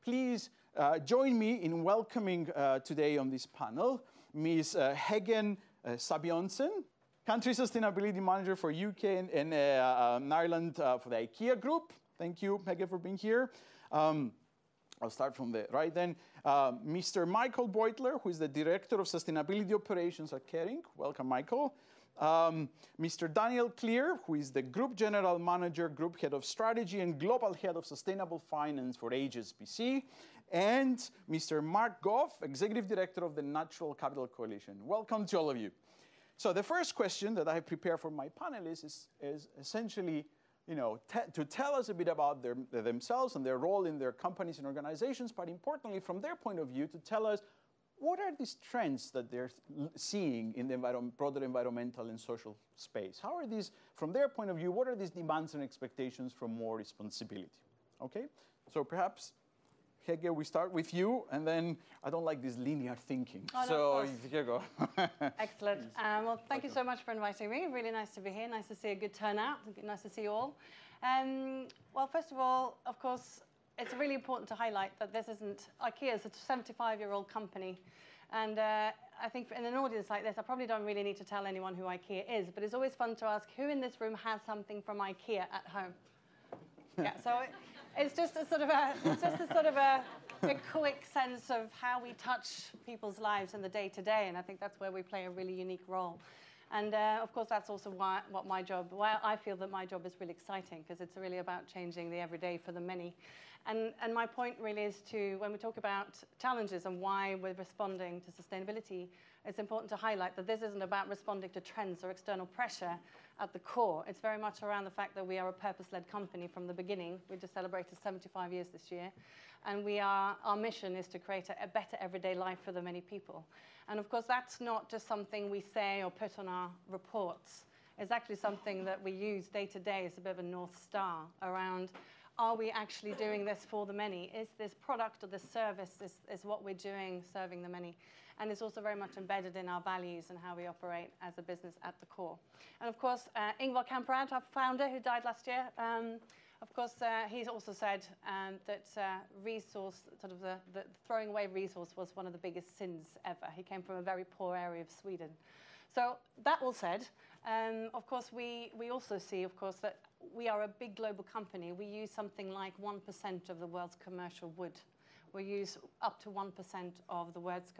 please join me in welcoming today on this panel Ms. Hege Sæbjørnsen, Country Sustainability Manager for UK and Ireland for the IKEA Group. Thank you, Hege, for being here. I'll start from the right then. Mr. Michael Beutler, who is the Director of Sustainability Operations at Kering. Welcome, Michael. Mr. Daniel Klier, who is the Group General Manager, Group Head of Strategy and Global Head of Sustainable Finance for HSBC. And Mr. Mark Gough, Executive Director of the Natural Capital Coalition. Welcome to all of you. So the first question that I have prepared for my panelists is essentially, to tell us a bit about themselves and their role in their companies and organizations, but importantly, from their point of view, to tell us what are these trends that they're seeing in the broader environmental and social space? How are these, from their point of view, what are these demands and expectations for more responsibility? Okay, so perhaps, Hege, we start with you, and then I don't like this linear thinking. Oh, so here you go. Excellent. Well, thank you so much for inviting me. Really nice to be here. Nice to see a good turnout. Nice to see you all. Well, first of all, of course, it's really important to highlight that this isn't, IKEA is a 75-year-old company. And I think in an audience like this, I probably don't really need to tell anyone who IKEA is, but it's always fun to ask who in this room has something from IKEA at home. Yeah, so it's just a sort of a quick sense of how we touch people's lives in the day-to-day, and I think that's where we play a really unique role. And of course, that's also why I feel that my job is really exciting, because it's really about changing the everyday for the many. And my point really is to, when we talk about challenges and why we're responding to sustainability, it's important to highlight that this isn't about responding to trends or external pressure at the core. It's very much around the fact that we are a purpose-led company from the beginning. We just celebrated 75 years this year. And our mission is to create a better everyday life for the many people. And of course, that's not just something we say or put on our reports. It's actually something that we use day to day as a bit of a North Star around, are we actually doing this for the many? Is this product or this service is what we're doing serving the many? And it's also very much embedded in our values and how we operate as a business at the core. And of course, Ingvar Kamprad, our founder, who died last year, of course, he's also said that the throwing away resource was one of the biggest sins ever. He came from a very poor area of Sweden. So that all said, of course, we also see, of course, that we are a big global company. We use something like 1% of the world's commercial wood. We use up to 1% of the world's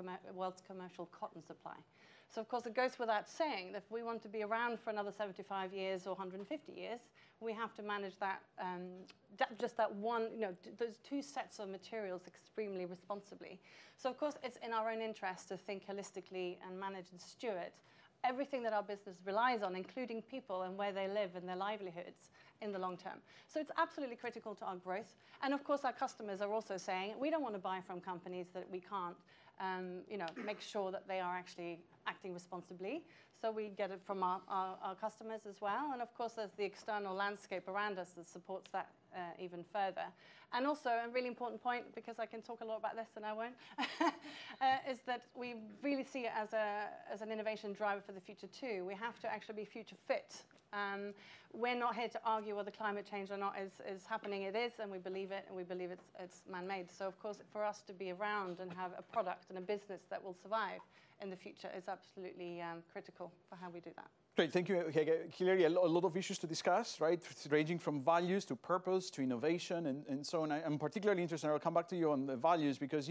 commercial cotton supply. So, of course, it goes without saying that if we want to be around for another 75 years or 150 years, we have to manage that, just that one, those two sets of materials extremely responsibly. So, of course, it's in our own interest to think holistically and manage and steward everything that our business relies on, including people and where they live and their livelihoods in the long term. So it's absolutely critical to our growth. And of course, our customers are also saying, we don't want to buy from companies that we can't make sure that they are actually acting responsibly. So we get it from our customers as well. And of course, there's the external landscape around us that supports that even further. And also, a really important point, because I can talk a lot about this and I won't, is that we really see it as an innovation driver for the future too. We have to actually be future fit. We're not here to argue whether climate change or not is happening. It is, and we believe it, and we believe it's man-made. So of course, for us to be around and have a product and a business that will survive in the future is absolutely critical for how we do that. Great, thank you, Hege. Clearly, a lot of issues to discuss, right? Ranging from values to purpose to innovation and so on. I'm particularly interested, and I'll come back to you on the values because,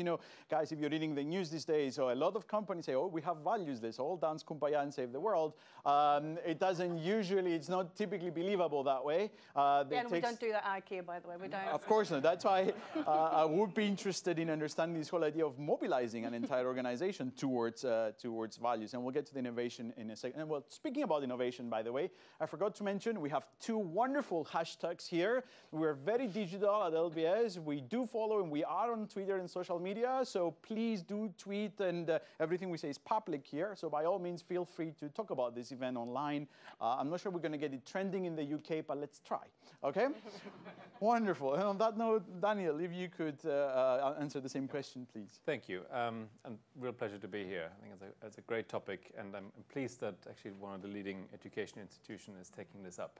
guys, if you're reading the news these days, so a lot of companies say, oh, we have values, let's all dance kumbaya and save the world. It doesn't usually, it's not typically believable that way. And we don't do that at IKEA, by the way. We don't. Of course not. That's why I would be interested in understanding this whole idea of mobilizing an entire organization towards values. And we'll get to the innovation in a second. And well, speaking about innovation, by the way, I forgot to mention we have two wonderful hashtags here. We're very digital at LBS. We do follow and we are on Twitter and social media. So please do tweet, and everything we say is public here. So by all means, feel free to talk about this event online. I'm not sure we're going to get it trending in the UK, but let's try. Okay? Wonderful. And on that note, Daniel, if you could answer the same question, please. Thank you. And real pleasure to be here. I think it's a great topic, and I'm pleased that actually one of the leading education institutions is taking this up.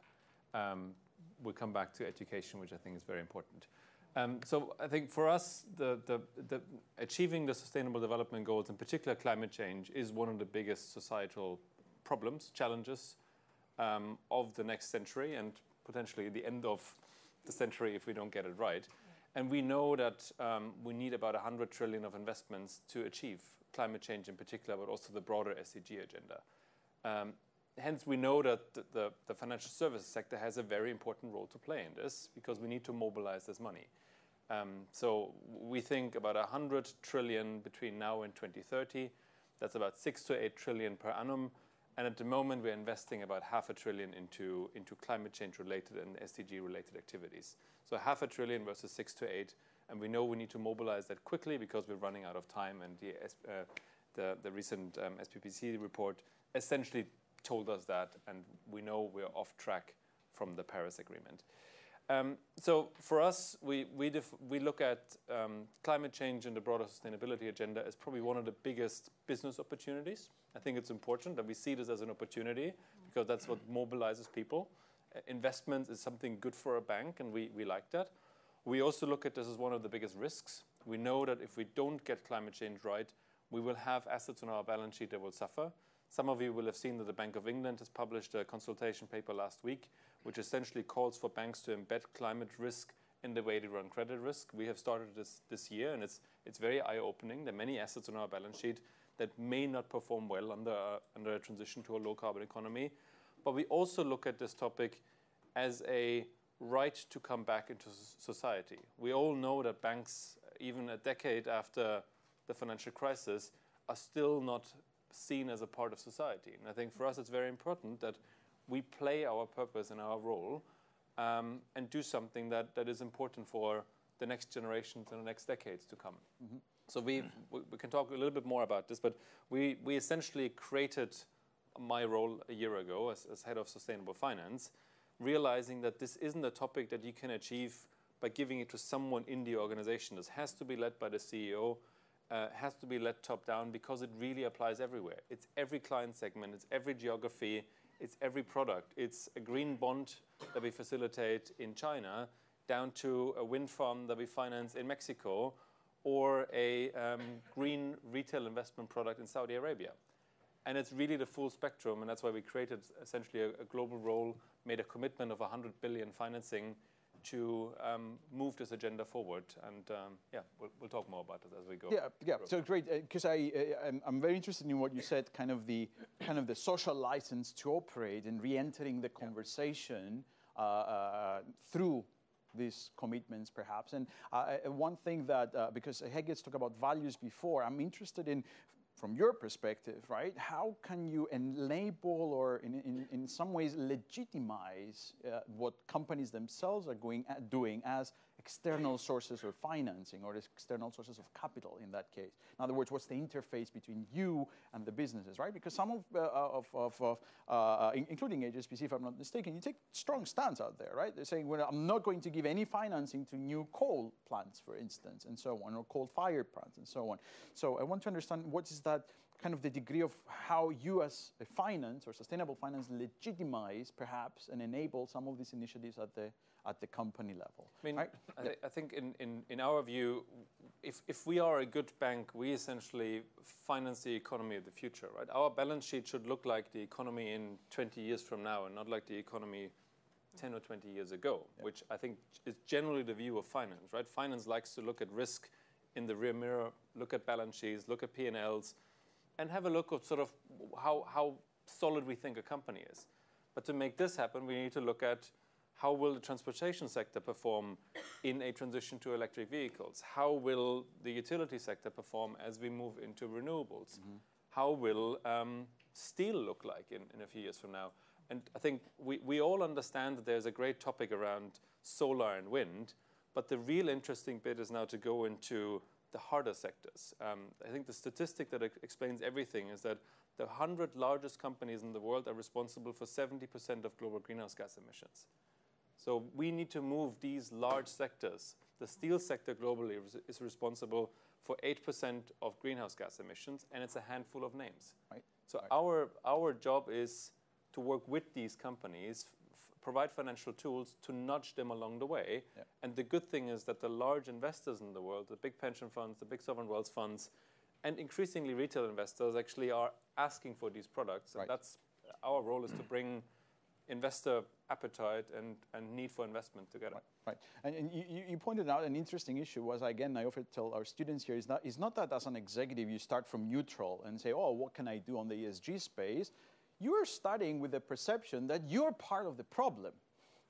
We'll come back to education, which I think is very important. So I think for us, the achieving the Sustainable Development Goals, in particular climate change, is one of the biggest societal problems, challenges of the next century, and potentially the end of the century if we don't get it right. And we know that we need about 100 trillion of investments to achieve climate change in particular, but also the broader SDG agenda. Hence, we know that the financial services sector has a very important role to play in this, because we need to mobilize this money. So we think about 100 trillion between now and 2030. That's about 6 to 8 trillion per annum. And at the moment, we're investing about $500 billion into climate change related and SDG related activities. So $500 billion versus 6 to 8. And we know we need to mobilize that quickly because we're running out of time. And the recent SPPC report essentially told us that. And we know we're off track from the Paris Agreement. So for us, we look at climate change and the broader sustainability agenda as probably one of the biggest business opportunities. I think it's important that we see this as an opportunity because that's what mobilizes people. Investment is something good for a bank, and we like that. We also look at this as one of the biggest risks. We know that if we don't get climate change right, we will have assets on our balance sheet that will suffer. Some of you will have seen that the Bank of England has published a consultation paper last week, which essentially calls for banks to embed climate risk in the way they run credit risk. We have started this year, and it's very eye-opening. There are many assets on our balance sheet that may not perform well under a transition to a low-carbon economy. But we also look at this topic as a right to come back into society. We all know that banks, even a decade after the financial crisis, are still not seen as a part of society. And I think for us it's very important that we play our purpose and our role and do something that is important for the next generations and the next decades to come. Mm-hmm. So we can talk a little bit more about this, but we essentially created my role a year ago as head of sustainable finance, realizing that this isn't a topic that you can achieve by giving it to someone in the organization. This has to be led by the CEO, has to be led top down, because it really applies everywhere. It's every client segment, it's every geography, it's every product. It's a green bond that we facilitate in China, down to a wind farm that we finance in Mexico, or a green retail investment product in Saudi Arabia. And it's really the full spectrum, and that's why we created essentially a global role, made a commitment of 100 billion financing to move this agenda forward. And yeah, we'll talk more about it as we go. Yeah. So great, because I'm very interested in what you said, kind of the social license to operate and re-entering the conversation through these commitments, perhaps. And one thing that, because Hege's talked about values before, I'm interested in, from your perspective, right, how can you enable or in some ways legitimize what companies themselves are doing as external sources of financing or as external sources of capital in that case? In other words, what's the interface between you and the businesses, right? Because some including HSBC, if I'm not mistaken, you take strong stance out there, right? They're saying, well, I'm not going to give any financing to new coal plants, for instance, and so on, or coal-fired plants and so on. So I want to understand what is that kind of the degree of how you as a finance or sustainable finance legitimize perhaps and enable some of these initiatives at the company level. I mean, right? I think in our view, if we are a good bank, we essentially finance the economy of the future, right? Our balance sheet should look like the economy in 20 years from now and not like the economy 10 or 20 years ago, which I think is generally the view of finance, right? Finance likes to look at risk in the rear mirror, look at balance sheets, look at P&Ls, and have a look at sort of how solid we think a company is. But to make this happen, we need to look at how will the transportation sector perform in a transition to electric vehicles? How will the utility sector perform as we move into renewables? Mm-hmm. How will steel look like in a few years from now? And I think we all understand that there's a great topic around solar and wind, but the real interesting bit is now to go into the harder sectors. I think the statistic that explains everything is that the 100 largest companies in the world are responsible for 70% of global greenhouse gas emissions. So we need to move these large sectors. The steel sector globally is responsible for 8% of greenhouse gas emissions, and it's a handful of names. Right. So our job is to work with these companies, provide financial tools to nudge them along the way. Yeah. And the good thing is that the large investors in the world, the big pension funds, the big sovereign wealth funds, and increasingly retail investors actually are asking for these products. And that's our role, is to bring investor appetite and need for investment together. Right. And you pointed out an interesting issue was, again, I often tell our students here, is not that as an executive you start from neutral and say, oh, what can I do on the ESG space? You're starting with the perception that you're part of the problem,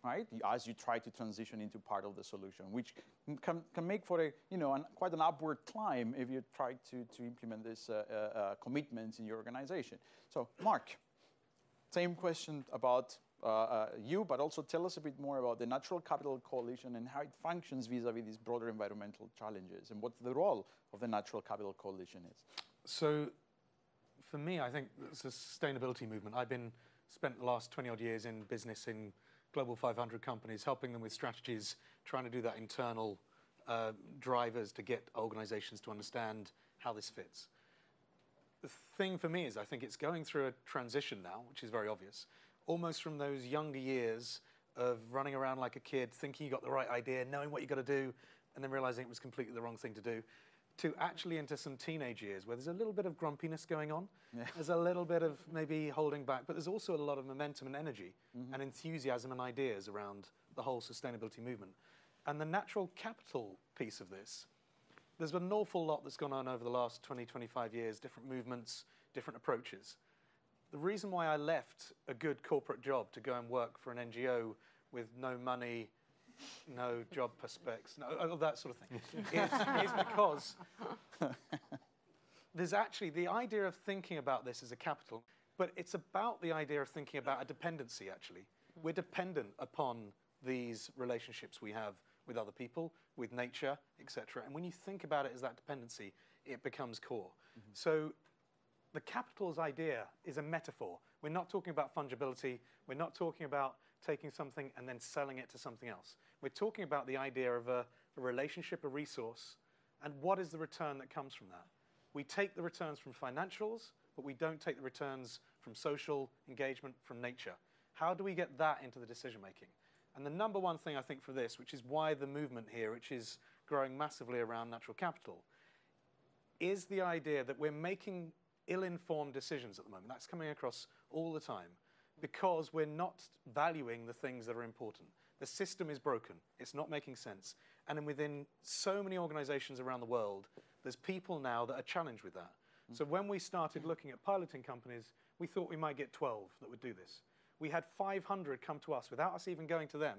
right? As you try to transition into part of the solution, which can make for quite an upward climb if you try to implement these commitments in your organization. So, Mark, same question about you, but also tell us a bit more about the Natural Capital Coalition and how it functions vis-a-vis these broader environmental challenges, and what the role of the Natural Capital Coalition is. So, for me, I think it's a sustainability movement. I've spent the last 20-odd years in business in Global 500 companies, helping them with strategies, trying to do that internal drivers to get organizations to understand how this fits. The thing for me is I think it's going through a transition now, which is very obvious, almost from those younger years of running around like a kid, thinking you got the right idea, knowing what you got to do, and then realizing it was completely the wrong thing to do, to actually into some teenage years where there's a little bit of grumpiness going on. Yeah. There's a little bit of maybe holding back, but there's also a lot of momentum and energy and enthusiasm and ideas around the whole sustainability movement. And the natural capital piece of this, there's been an awful lot that's gone on over the last 20, 25 years, different movements, different approaches. The reason why I left a good corporate job to go and work for an NGO with no money, no job prospects, no, that sort of thing, is because there's actually the idea of thinking about this as a capital, but it's about the idea of thinking about a dependency, actually. We're dependent upon these relationships we have with other people, with nature, etc. And when you think about it as that dependency, it becomes core. So the capital's idea is a metaphor. We're not talking about fungibility. We're not talking about taking something and then selling it to something else. We're talking about the idea of a relationship, a resource, and what is the return that comes from that. We take the returns from financials, but we don't take the returns from social engagement, from nature. How do we get that into the decision making? And the number one thing I think for this, which is why the movement here, which is growing massively around natural capital, is the idea that we're making ill-informed decisions at the moment. That's coming across all the time because we're not valuing the things that are important. The system is broken. It's not making sense. And then within so many organizations around the world, there's people now that are challenged with that. So when we started looking at piloting companies, we thought we might get 12 that would do this. We had 500 come to us without us even going to them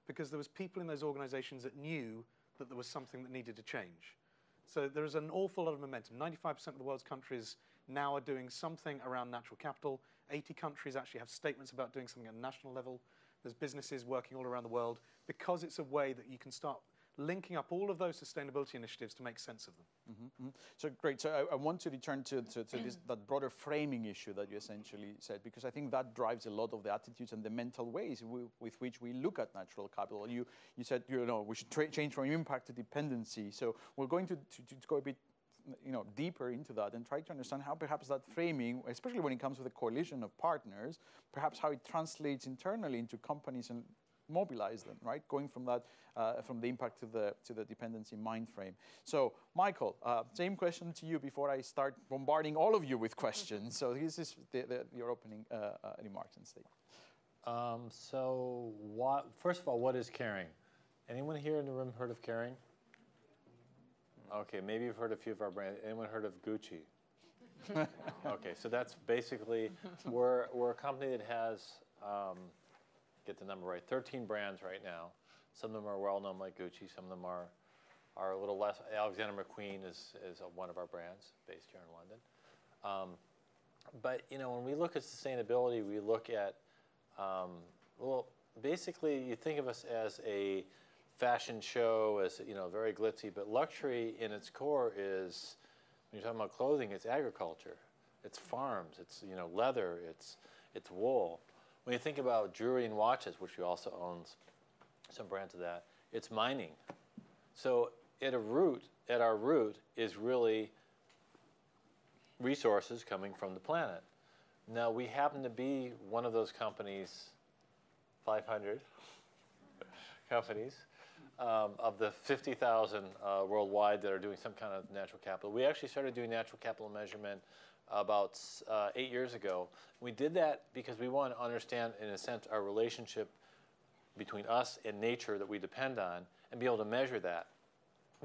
because there was people in those organizations that knew that there was something that needed to change. So there is an awful lot of momentum. 95% of the world's countries now are doing something around natural capital. 80 countries actually have statements about doing something at a national level. There's businesses working all around the world because it's a way that you can start linking up all of those sustainability initiatives to make sense of them. So great. So I want to return to that broader framing issue that you essentially said, because I think that drives a lot of the attitudes and the mental ways with which we look at natural capital. You said, we should change from impact to dependency. So we're going to go a bit deeper into that and try to understand how perhaps that framing, especially when it comes to the coalition of partners, perhaps how it translates internally into companies and mobilize them, right? Going from that, from the impact to the dependency mind frame. So, Michael, same question to you before I start bombarding all of you with questions. So this is your opening remarks and statement. First of all, what is Kering? Anyone here in the room heard of Kering? Okay, maybe you've heard a few of our brands. Anyone heard of Gucci? Okay, so that's basically, we're a company that has, get the number right, 13 brands right now. Some of them are well known like Gucci, some of them are a little less. Alexander McQueen is one of our brands based here in London. But when we look at sustainability, we look at, basically you think of us as a fashion show, as very glitzy, but luxury in its core is, when you're talking about clothing, it's agriculture, it's farms, it's leather, it's wool. When you think about jewelry and watches, which we also own some brands of that, it's mining. So at our root is really resources coming from the planet. Now we happen to be one of those companies 500 companies. Of the 50,000 worldwide that are doing some kind of natural capital. We actually started doing natural capital measurement about 8 years ago. We did that because we want to understand, in a sense, our relationship between us and nature that we depend on and be able to measure that.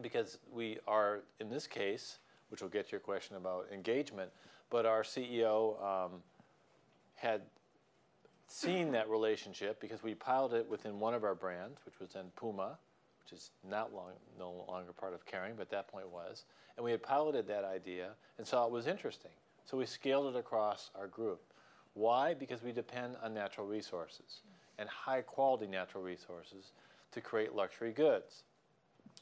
Because we are, in this case, which will get to your question about engagement, but our CEO had seen that relationship because we piloted it within one of our brands, which was then Puma, which is no longer part of Kering, but at that point was. And we had piloted that idea and saw it was interesting. So we scaled it across our group. Why? Because we depend on natural resources and high-quality natural resources to create luxury goods.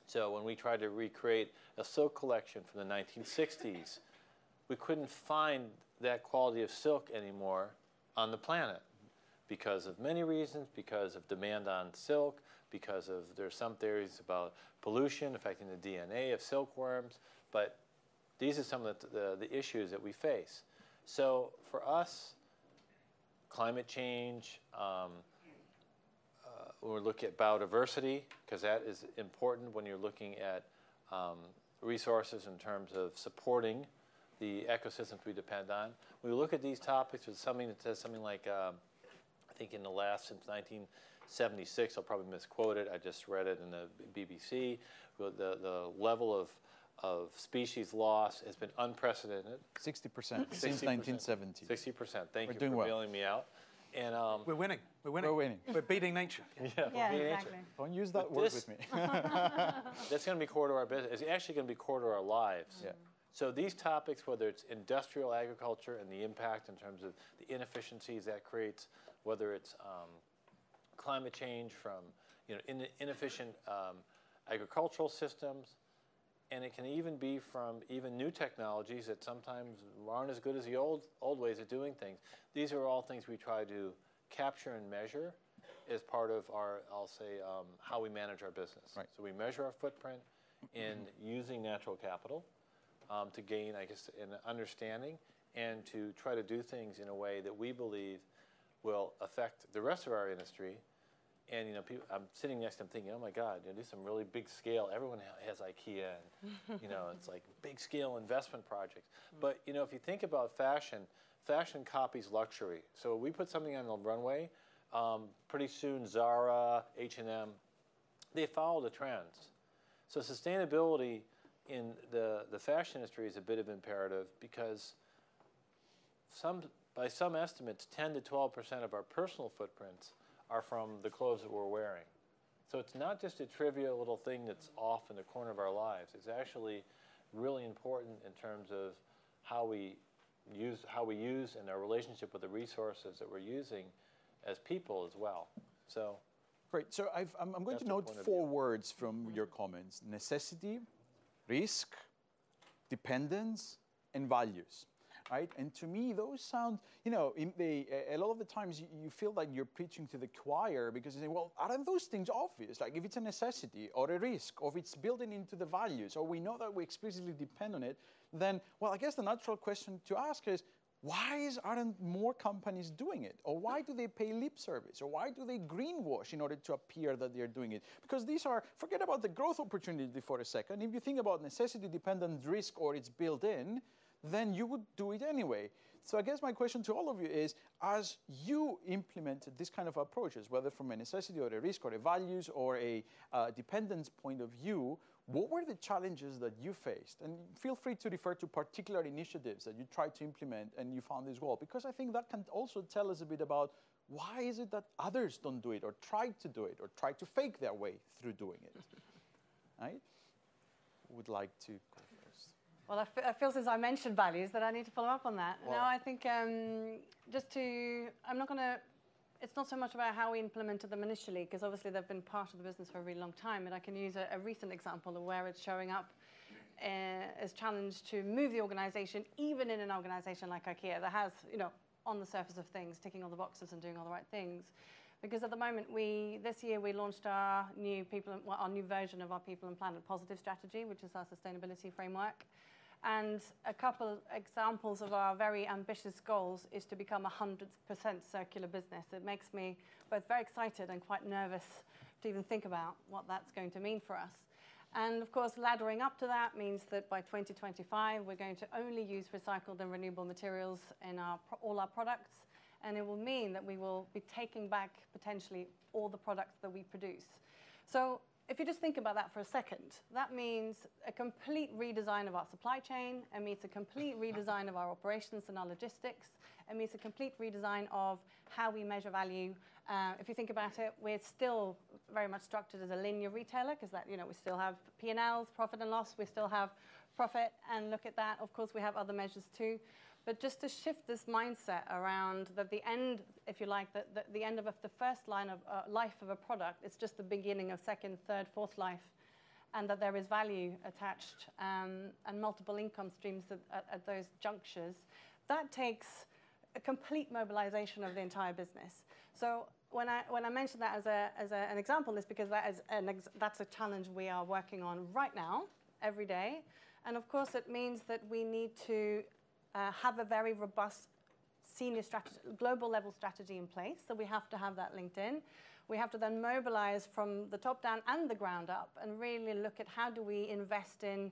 So when we tried to recreate a silk collection from the 1960s, we couldn't find that quality of silk anymore on the planet because of many reasons, because of demand on silk, because of there's some theories about pollution affecting the DNA of silkworms, but these are some of the issues that we face. So for us, climate change, we're looking at biodiversity, because that is important when you're looking at resources in terms of supporting the ecosystems we depend on. When we look at these topics, there's something that says something like, I think in the last, since 1976, I'll probably misquote it, I just read it in the BBC, the level of species loss has been unprecedented. 60% since 1970. 60%, thank you doing for well. bailing me out. And We're winning. We're winning. We're winning. We're beating nature. yeah, Yeah, beating nature. exactly. Don't use that But word this- with me. That's going to be core to our business. It's actually going to be core to our lives. Yeah. So these topics, whether it's industrial agriculture and the impact in terms of the inefficiencies that creates, whether it's climate change from inefficient agricultural systems, and it can even be from even new technologies that sometimes aren't as good as the old ways of doing things. These are all things we try to capture and measure as part of our, I'll say, how we manage our business. Right. So we measure our footprint in using natural capital to gain, I guess, an understanding and to try to do things in a way that we believe will affect the rest of our industry. And I'm sitting next to them thinking, oh my God, do some really big scale. Everyone has IKEA, and it's like big scale investment projects. But if you think about fashion, fashion copies luxury. So we put something on the runway. Pretty soon, Zara, H&M, they follow the trends. So sustainability in the fashion industry is a bit of imperative because by some estimates, 10 to 12% of our personal footprints are from the clothes that we're wearing. So it's not just a trivial little thing that's off in the corner of our lives. It's actually really important in terms of how we use and our relationship with the resources that we're using as people as well. So Great. So I'm going That's to the note point of 4 view. words from your comments: necessity, risk, dependence, and values. Right? And to me, those sound, a lot of the times you feel like you're preaching to the choir because you say, well, aren't those things obvious? Like if it's a necessity or a risk, or if it's building into the values, or we know that we explicitly depend on it, then, well, I guess the natural question to ask is, why aren't more companies doing it? Or why do they pay lip service? Or why do they greenwash in order to appear that they're doing it? Because these are, forget about the growth opportunity for a second. If you think about necessity, dependent, risk, or it's built in, then you would do it anyway. So I guess my question to all of you is, as you implemented this kind of approaches, whether from a necessity or a risk or a values or a dependence point of view, what were the challenges that you faced? And feel free to refer to particular initiatives that you tried to implement and you found this well, because I think that can also tell us a bit about why is it that others don't do it or try to do it or try to fake their way through doing it, right? Who would like to go first? Well, I feel since I mentioned values that I need to follow up on that. Well, No, I think it's not so much about how we implemented them initially, because obviously they've been part of the business for a really long time, but I can use a recent example of where it's showing up as challenge to move the organization, even in an organization like IKEA that has, on the surface of things, ticking all the boxes and doing all the right things. Because at the moment, this year we launched our new version of our People and Planet Positive strategy, which is our sustainability framework. And a couple examples of our very ambitious goals is to become 100% circular business. It makes me both very excited and quite nervous to even think about what that's going to mean for us. And of course, laddering up to that means that by 2025, we're going to only use recycled and renewable materials in all our products. And it will mean that we will be taking back potentially all the products that we produce. So if you just think about that for a second, that means a complete redesign of our supply chain. It means a complete redesign of our operations and our logistics. It means a complete redesign of how we measure value. If you think about it, we're still very much structured as a linear retailer because that, we still have P&Ls, profit and loss. We still have profit, and look at that. Of course, we have other measures too. But just to shift this mindset around that the end, if you like, the end of the first line of life of a product, it's just the beginning of second, third, fourth life, and that there is value attached and multiple income streams at those junctures. That takes a complete mobilization of the entire business. So when I mention that as an example, it's because that's a challenge we are working on right now, every day. And of course, it means that we need to have a very robust senior strategy, global level strategy in place. So we have to have that linked in. We have to then mobilize from the top down and the ground up and really look at how do we invest in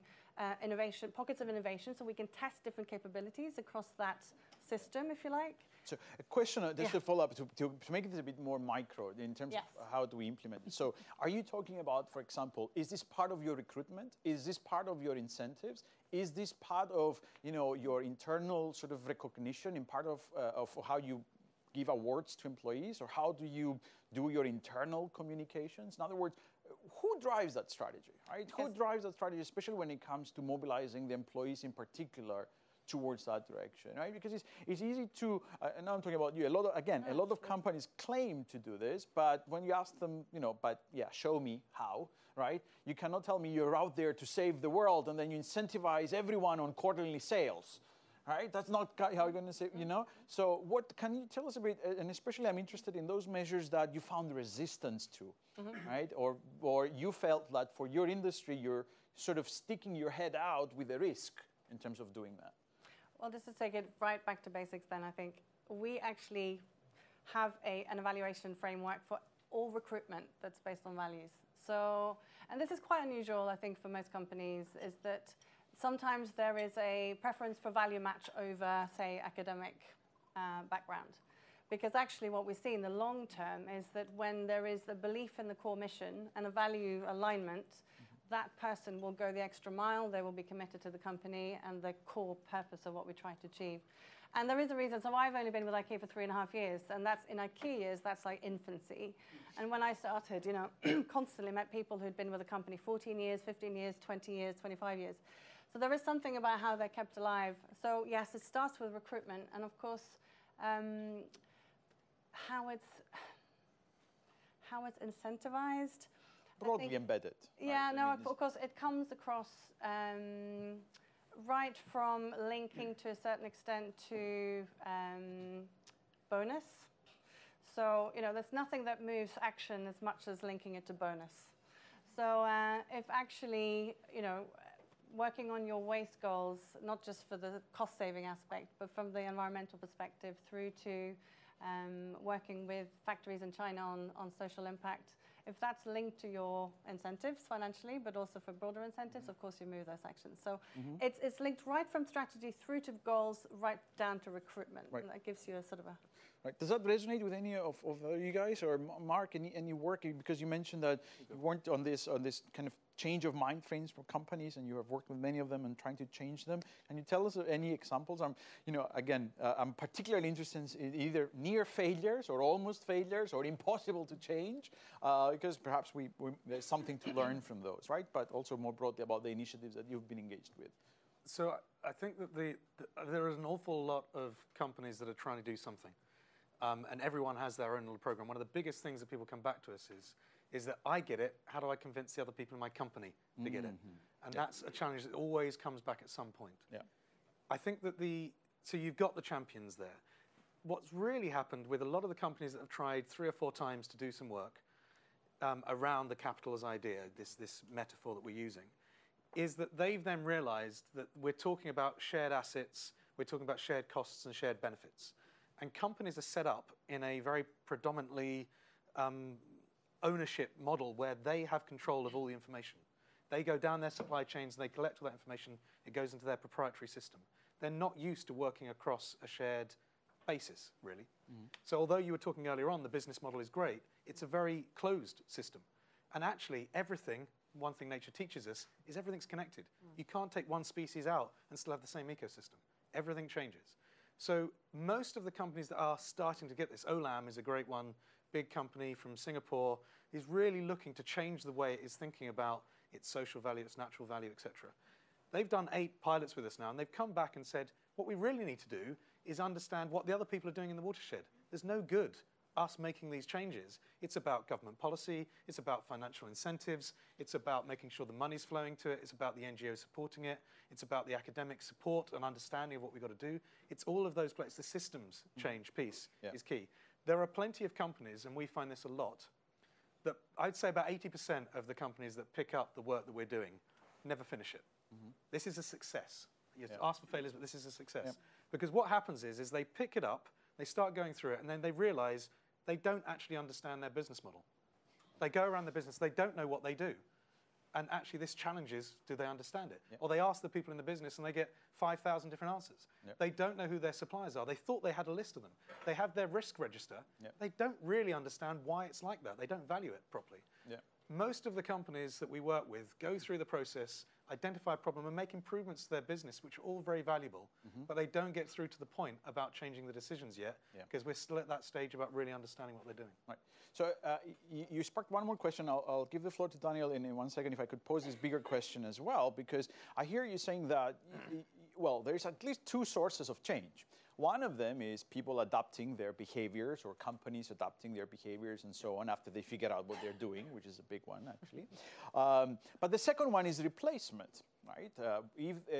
innovation, pockets of innovation, so we can test different capabilities across that system, if you like. So a question, just to follow up, to make it a bit more micro in terms of how do we implement it. So are you talking about, for example, is this part of your recruitment? Is this part of your incentives? Is this part of your internal sort of recognition and part of how you give awards to employees? Or how do you do your internal communications? In other words, who drives that strategy, right? Yes. Who drives that strategy, especially when it comes to mobilizing the employees in particular towards that direction, right? Because it's easy to, and now I'm talking about you, a lot of companies claim to do this, but when you ask them, show me how, right? You cannot tell me you're out there to save the world and then you incentivize everyone on quarterly sales, right? That's not how you're going to say, So what can you tell us a bit, and especially I'm interested in those measures that you found resistance to, right? Or you felt that for your industry, you're sort of sticking your head out with a risk in terms of doing that. Well, just to take it right back to basics then, I think we actually have an evaluation framework for all recruitment that's based on values. So, and this is quite unusual, I think, for most companies, is that sometimes there is a preference for value match over, say, academic background. Because actually what we see in the long term is that when there is a belief in the core mission and a value alignment, that person will go the extra mile, they will be committed to the company and the core purpose of what we try to achieve. And there is a reason, so I've only been with IKEA for 3.5 years, and that's in IKEA years, that's like infancy. And when I started, constantly met people who'd been with the company 14 years, 15 years, 20 years, 25 years. So there is something about how they're kept alive. So yes, it starts with recruitment, and of course, how it's incentivized. Broadly embedded. Yeah, right? no, of course, it comes across right from linking to a certain extent to bonus. So, there's nothing that moves action as much as linking it to bonus. So if actually, working on your waste goals, not just for the cost-saving aspect, but from the environmental perspective through to working with factories in China on social impact, if that's linked to your incentives financially, but also for broader incentives, of course you move those actions. So it's linked right from strategy through to goals, right down to recruitment. Right. And that gives you a sort of a... Right. Does that resonate with any of you guys, or Mark, any work? Because you mentioned that you weren't on this kind of change of mind frames for companies, and you have worked with many of them and trying to change them. Can you tell us any examples? I'm particularly interested in either near failures or almost failures or impossible to change, because perhaps there's something to learn from those, right? But also more broadly about the initiatives that you've been engaged with. So I think that there is an awful lot of companies that are trying to do something. And everyone has their own little program. One of the biggest things that people come back to us is that I get it. How do I convince the other people in my company to get it? And that's a challenge that always comes back at some point. Yeah. I think that so you've got the champions there. What's really happened with a lot of the companies that have tried 3 or 4 times to do some work around the capital as idea, this metaphor that we're using, is that they've then realized that we're talking about shared assets, we're talking about shared costs and shared benefits. And companies are set up in a very predominantly ownership model where they have control of all the information. They go down their supply chains and they collect all that information. It goes into their proprietary system. They're not used to working across a shared basis, really. So although you were talking earlier on, the business model is great, it's a very closed system. And actually, everything, one thing nature teaches us, is everything's connected. You can't take one species out and still have the same ecosystem. Everything changes. So most of the companies that are starting to get this, Olam is a great one, big company from Singapore, is really looking to change the way it is thinking about its social value, its natural value, etc. They've done 8 pilots with us now, and they've come back and said, what we really need to do is understand what the other people are doing in the watershed. There's no good us making these changes. It's about government policy, it's about financial incentives, it's about making sure the money's flowing to it, it's about the NGOs supporting it, it's about the academic support and understanding of what we've got to do. It's all of those places. The systems change piece is key. There are plenty of companies, and we find this a lot, that I'd say about 80% of the companies that pick up the work that we're doing never finish it. This is a success. You have to ask for failures, but this is a success. Because what happens is they pick it up, they start going through it, and then they realize they don't actually understand their business model. They go around the business, they don't know what they do. And actually this challenges, do they understand it? Or they ask the people in the business and they get 5,000 different answers. They don't know who their suppliers are. They thought they had a list of them. They have their risk register. They don't really understand why it's like that. They don't value it properly. Most of the companies that we work with go through the process, identify a problem and make improvements to their business, which are all very valuable, but they don't get through to the point about changing the decisions yet, because we're still at that stage about really understanding what they're doing. Right. So you sparked one more question. I'll give the floor to Daniel in 1 second if I could pose this bigger question as well, because I hear you saying that, well, there's at least 2 sources of change. One of them is people adapting their behaviors or companies adapting their behaviors and so on after they figure out what they're doing, which is a big one, actually. But the second one is replacement, right?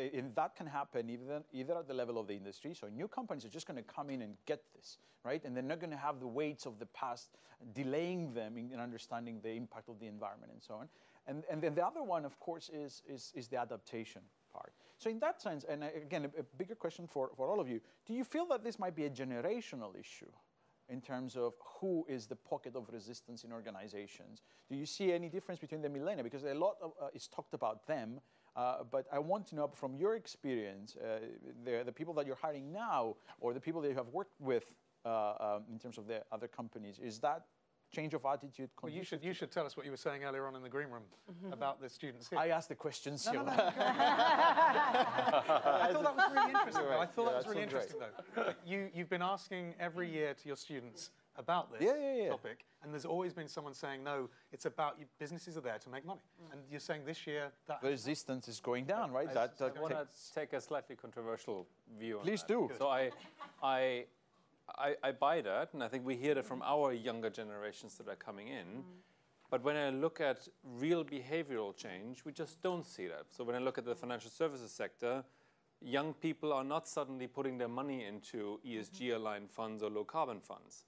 And that can happen either at the level of the industry, so new companies are just going to come in and get this, right? And they're not going to have the weights of the past delaying them in understanding the impact of the environment and so on. And then the other one, of course, is the adaptation part. So in that sense, and again, a bigger question for all of you, do you feel that this might be a generational issue in terms of who is the pocket of resistance in organizations? Do you see any difference between the millennia? Because a lot is talked about them, but I want to know from your experience, the people that you're hiring now or the people that you have worked with in terms of the other companies, is that change of attitude? Well, you should tell us what you were saying earlier on in the green room about the students here. I asked the questions. No. I thought that was really interesting. I thought that was really interesting, though. You've been asking every year to your students about this topic, and there's always been someone saying, no, it's about businesses are there to make money. And you're saying this year that the resistance is going down, right? I want to take a slightly controversial view on Please that. do. So I buy that, and I think we hear that from our younger generations that are coming in. But when I look at real behavioral change, we just don't see that. So when I look at the financial services sector, young people are not suddenly putting their money into ESG-aligned funds or low-carbon funds.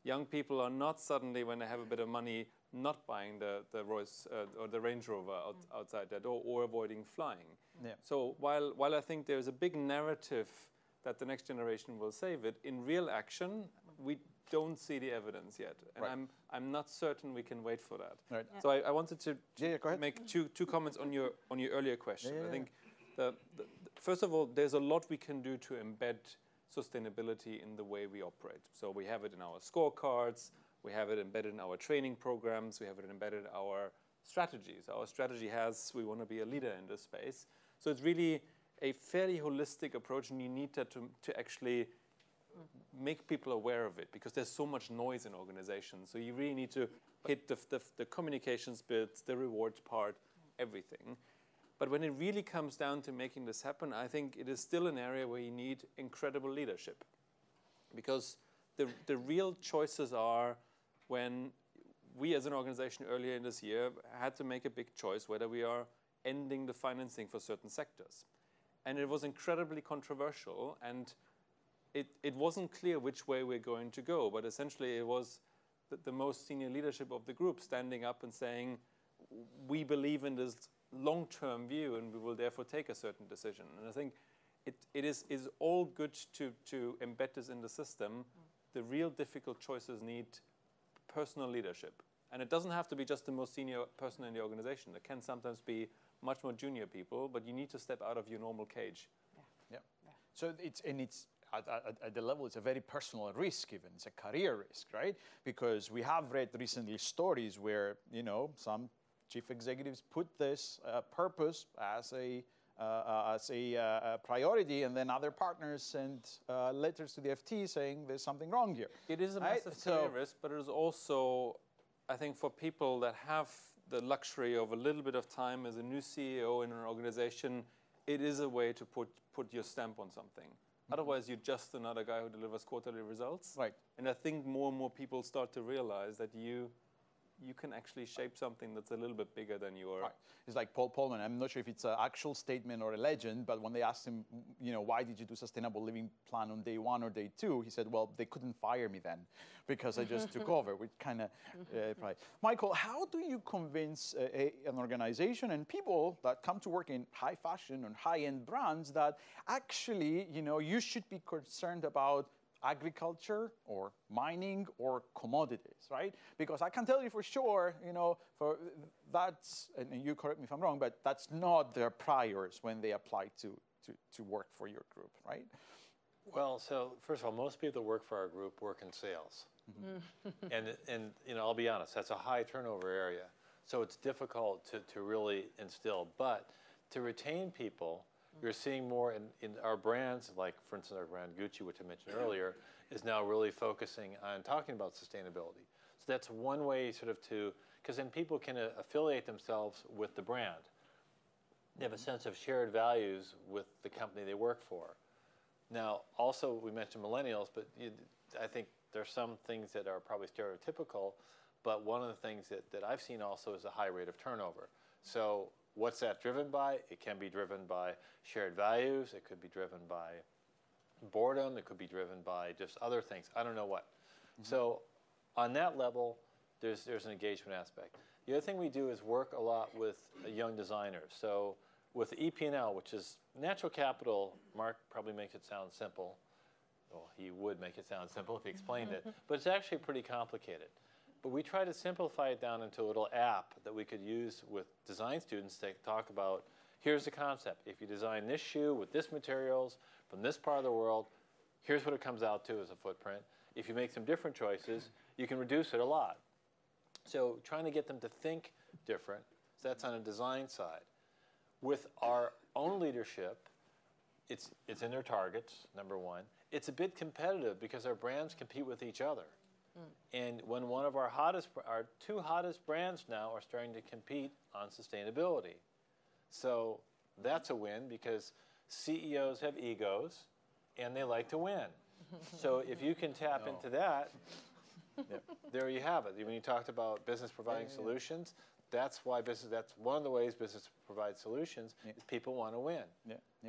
Young people are not suddenly, when they have a bit of money, not buying the Rolls or the Range Rover outside their door or avoiding flying. So while I think there's a big narrative that the next generation will save it, in real action, we don't see the evidence yet. And I'm not certain we can wait for that. So I wanted to make two comments on your earlier question. I think first of all, there's a lot we can do to embed sustainability in the way we operate. So we have it in our scorecards, we have it embedded in our training programs, we have it embedded in our strategies. Our strategy has, we want to be a leader in this space. So it's really a fairly holistic approach, and you need that to actually make people aware of it, because there's so much noise in organizations. So you really need to hit the communications bits, the rewards part, everything. But when it really comes down to making this happen, I think it is still an area where you need incredible leadership. Because the real choices are when we as an organization earlier in this year had to make a big choice whether we are ending the financing for certain sectors. And it was incredibly controversial, and it wasn't clear which way we're going to go. But essentially it was the most senior leadership of the group standing up and saying, we believe in this long-term view, and we will therefore take a certain decision. And I think it is all good to embed this in the system. The real difficult choices need personal leadership. And it doesn't have to be just the most senior person in the organization. It can sometimes be much more junior people, but you need to step out of your normal cage. Yeah. So it's at the level, it's a very personal risk even. It's a career risk, right? Because we have read recently stories where, some chief executives put this purpose as a priority, and then other partners send letters to the FT saying there's something wrong here. It is a massive career risk, but it is also, I think, for people that have the luxury of a little bit of time as a new CEO in an organization, it is a way to put your stamp on something. Otherwise, you're just another guy who delivers quarterly results. Right. And I think more and more people start to realize that you can actually shape something that's a little bit bigger than you are. Right. It's like Paul Polman. I'm not sure if it's an actual statement or a legend, but when they asked him, why did you do sustainable living plan on day 1 or day 2? He said, well, they couldn't fire me then because I just took over, which kind of right. Michael, how do you convince an organization and people that come to work in high fashion and high-end brands that actually, you should be concerned about agriculture or mining or commodities, right? Because I can tell you for sure, for that's, and you correct me if I'm wrong, but that's not their priors when they apply to work for your group, right? Well, so first of all, most people that work for our group work in sales. And I'll be honest, that's a high turnover area. So it's difficult to really instill. But to retain people, you're seeing more in our brands, like, for instance, our brand Gucci, which I mentioned earlier, is now really focusing on talking about sustainability. So that's one way because then people can affiliate themselves with the brand. They have a sense of shared values with the company they work for. Now, also, we mentioned millennials, but I think there's some things that are probably stereotypical, but one of the things that I've seen also is a high rate of turnover. So what's that driven by? It can be driven by shared values. It could be driven by boredom. It could be driven by just other things. I don't know what. So on that level, there's an engagement aspect. The other thing we do is work a lot with young designers. So with EP&L, which is natural capital, Mark probably makes it sound simple. Well, he would make it sound simple if he explained it. But it's actually pretty complicated. But we try to simplify it down into a little app that we could use with design students to talk about, here's the concept. If you design this shoe with this materials from this part of the world, here's what it comes out to as a footprint. If you make some different choices, you can reduce it a lot. So trying to get them to think different, so that's on a design side. With our own leadership, it's in their targets, number one. It's a bit competitive because our brands compete with each other. And when one of our two hottest brands now are starting to compete on sustainability. So that's a win because CEOs have egos and they like to win. So if you can tap into that, there you have it. When you talked about business providing solutions, that's one of the ways business provides solutions is people want to win.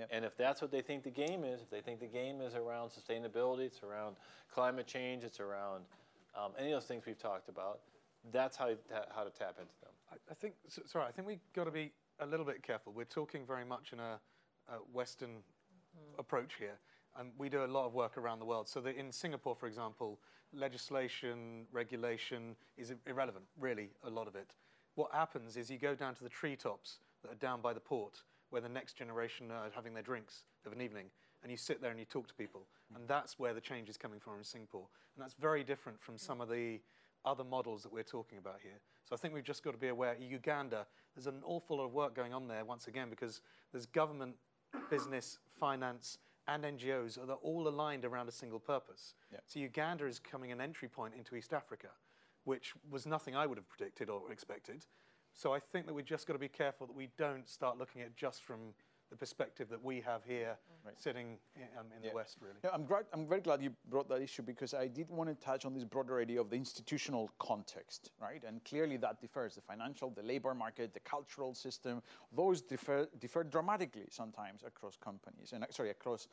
And if that's what they think the game is, if they think the game is around sustainability, it's around climate change, it's around any of those things we've talked about, that's how to tap into them. I think we've got to be a little bit careful. We're talking very much in a Western approach here, and we do a lot of work around the world. So that in Singapore, for example, legislation, regulation is irrelevant, really, a lot of it. What happens is you go down to the treetops that are down by the port, where the next generation are having their drinks of an evening, and you sit there and you talk to people. And that's where the change is coming from in Singapore. And that's very different from some of the other models that we're talking about here. So I think we've just got to be aware. Uganda, there's an awful lot of work going on there, once again, because there's government, business, finance, and NGOs that are all aligned around a single purpose. So Uganda is becoming an entry point into East Africa, which was nothing I would have predicted or expected. So I think that we've just got to be careful that we don't start looking at just from the perspective that we have here sitting in the West, really. Yeah, I'm very glad you brought that issue because I did want to touch on this broader idea of the institutional context, right? And clearly that differs. The financial, the labor market, the cultural system, those differ dramatically sometimes across companies and across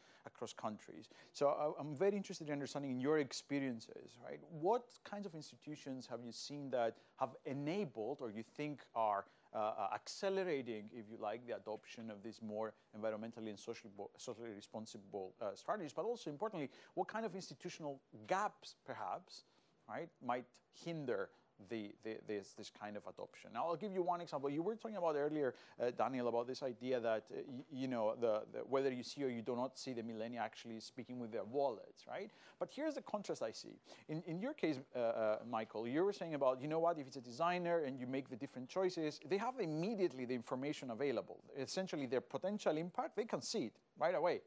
countries. So I'm very interested in understanding in your experiences, right? What kinds of institutions have you seen that have enabled or you think are accelerating, if you like, the adoption of these more environmentally and socially responsible strategies, but also importantly, what kind of institutional gaps, perhaps, right, might hinder this kind of adoption. Now, I'll give you one example. You were talking about earlier, Daniel, about this idea that, you know, whether you see or you do not see the millennia actually speaking with their wallets, right? But here's the contrast I see. In your case, Michael, you were saying about, you know what, if it's a designer and you make the different choices, they have immediately the information available. Essentially, their potential impact, they can see it right away.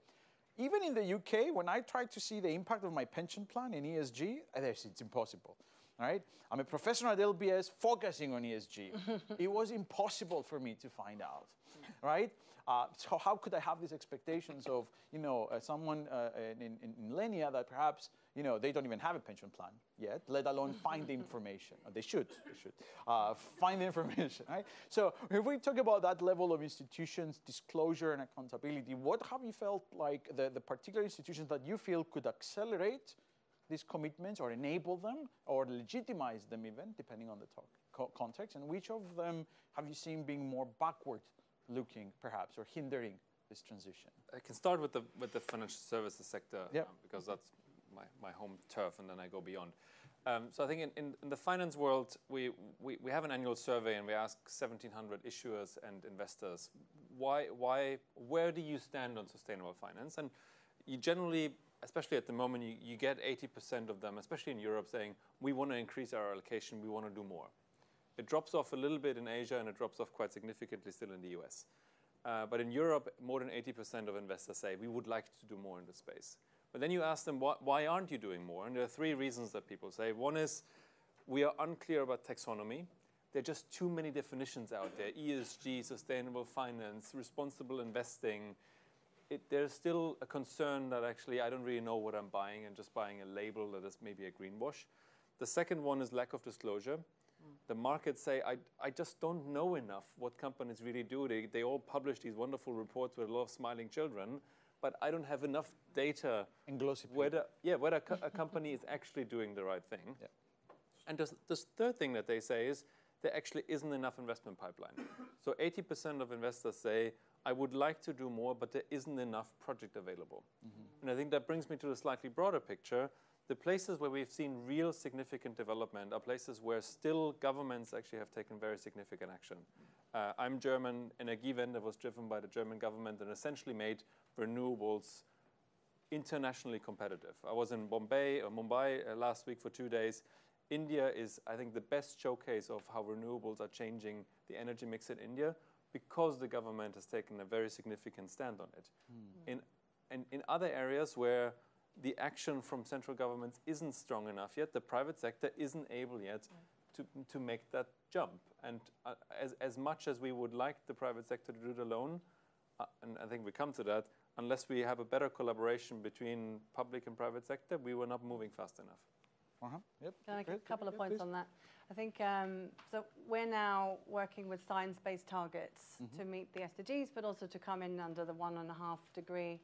Even in the UK, when I try to see the impact of my pension plan in ESG, it's impossible. Right? I'm a professional at LBS focusing on ESG. It was impossible for me to find out, right? So how could I have these expectations of, you know, someone in millennia that perhaps, you know, they don't even have a pension plan yet, let alone find the information. They should find the information, right? So if we talk about that level of institutions, disclosure and accountability, what have you felt like the particular institutions that you feel could accelerate these commitments or enable them or legitimize them even, depending on the context, and which of them have you seen being more backward looking, perhaps, or hindering this transition? I can start with the financial services sector, yep. Because that's my home turf, and then I go beyond. So I think in the finance world, we have an annual survey, and we ask 1,700 issuers and investors, where do you stand on sustainable finance? And you generally, especially at the moment, you get 80% of them, especially in Europe, saying, we want to increase our allocation, we want to do more. It drops off a little bit in Asia, and it drops off quite significantly still in the US. But in Europe, more than 80% of investors say, we would like to do more in this space. But then you ask them, why aren't you doing more? And there are three reasons that people say. One is, we are unclear about taxonomy. There are just too many definitions out there. ESG, sustainable finance, responsible investing. There's still a concern that actually I don't really know what I'm buying and just buying a label that is maybe a greenwash. The second one is lack of disclosure. The markets say, I just don't know enough what companies really do. They all publish these wonderful reports with a lot of smiling children, but I don't have enough data whether a company is actually doing the right thing. Yeah. And the third thing that they say is there actually isn't enough investment pipeline. So 80% of investors say, I would like to do more, but there isn't enough project available. And I think that brings me to the slightly broader picture. The places where we've seen real significant development are places where still governments actually have taken very significant action. I'm German. Energiewende was driven by the German government and essentially made renewables internationally competitive. I was in Mumbai last week for 2 days. India is, I think, the best showcase of how renewables are changing the energy mix in India, because the government has taken a very significant stand on it. In other areas where the action from central governments isn't strong enough yet, the private sector isn't able yet to make that jump. And as much as we would like the private sector to do it alone, and I think we come to that, unless we have a better collaboration between public and private sector, we were not moving fast enough. Yep. Can I make a couple of points on that? I think, so we're now working with science-based targets to meet the SDGs, but also to come in under the 1.5 degree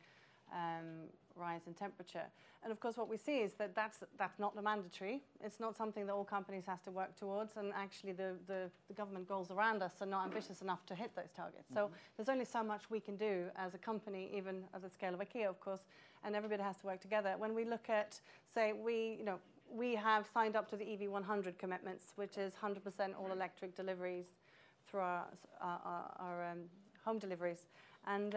rise in temperature. And of course, what we see is that that's not the mandatory. It's not something that all companies have to work towards. And actually, the government goals around us are not ambitious enough to hit those targets. So there's only so much we can do as a company, even at the scale of IKEA, of course, and everybody has to work together. When we look at, say, we have signed up to the EV100 commitments, which is 100% all electric deliveries through our home deliveries. And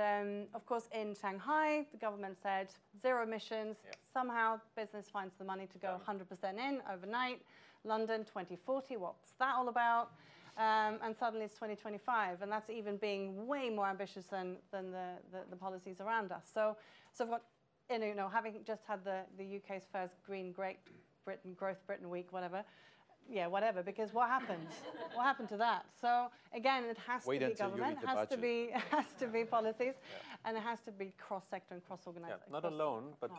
of course, in Shanghai, the government said 0 emissions. Yep. Somehow, business finds the money to go 100% in overnight. London, 2040. What's that all about? And suddenly it's 2025, and that's even being way more ambitious than the policies around us. So what, having just had the UK's first Great Britain Growth Britain Week, whatever. Yeah, whatever, because what happened? What happened to that? So again, it has to be government, it has to be policies, and it has to be cross-sector and cross-organization. Yeah, not alone, but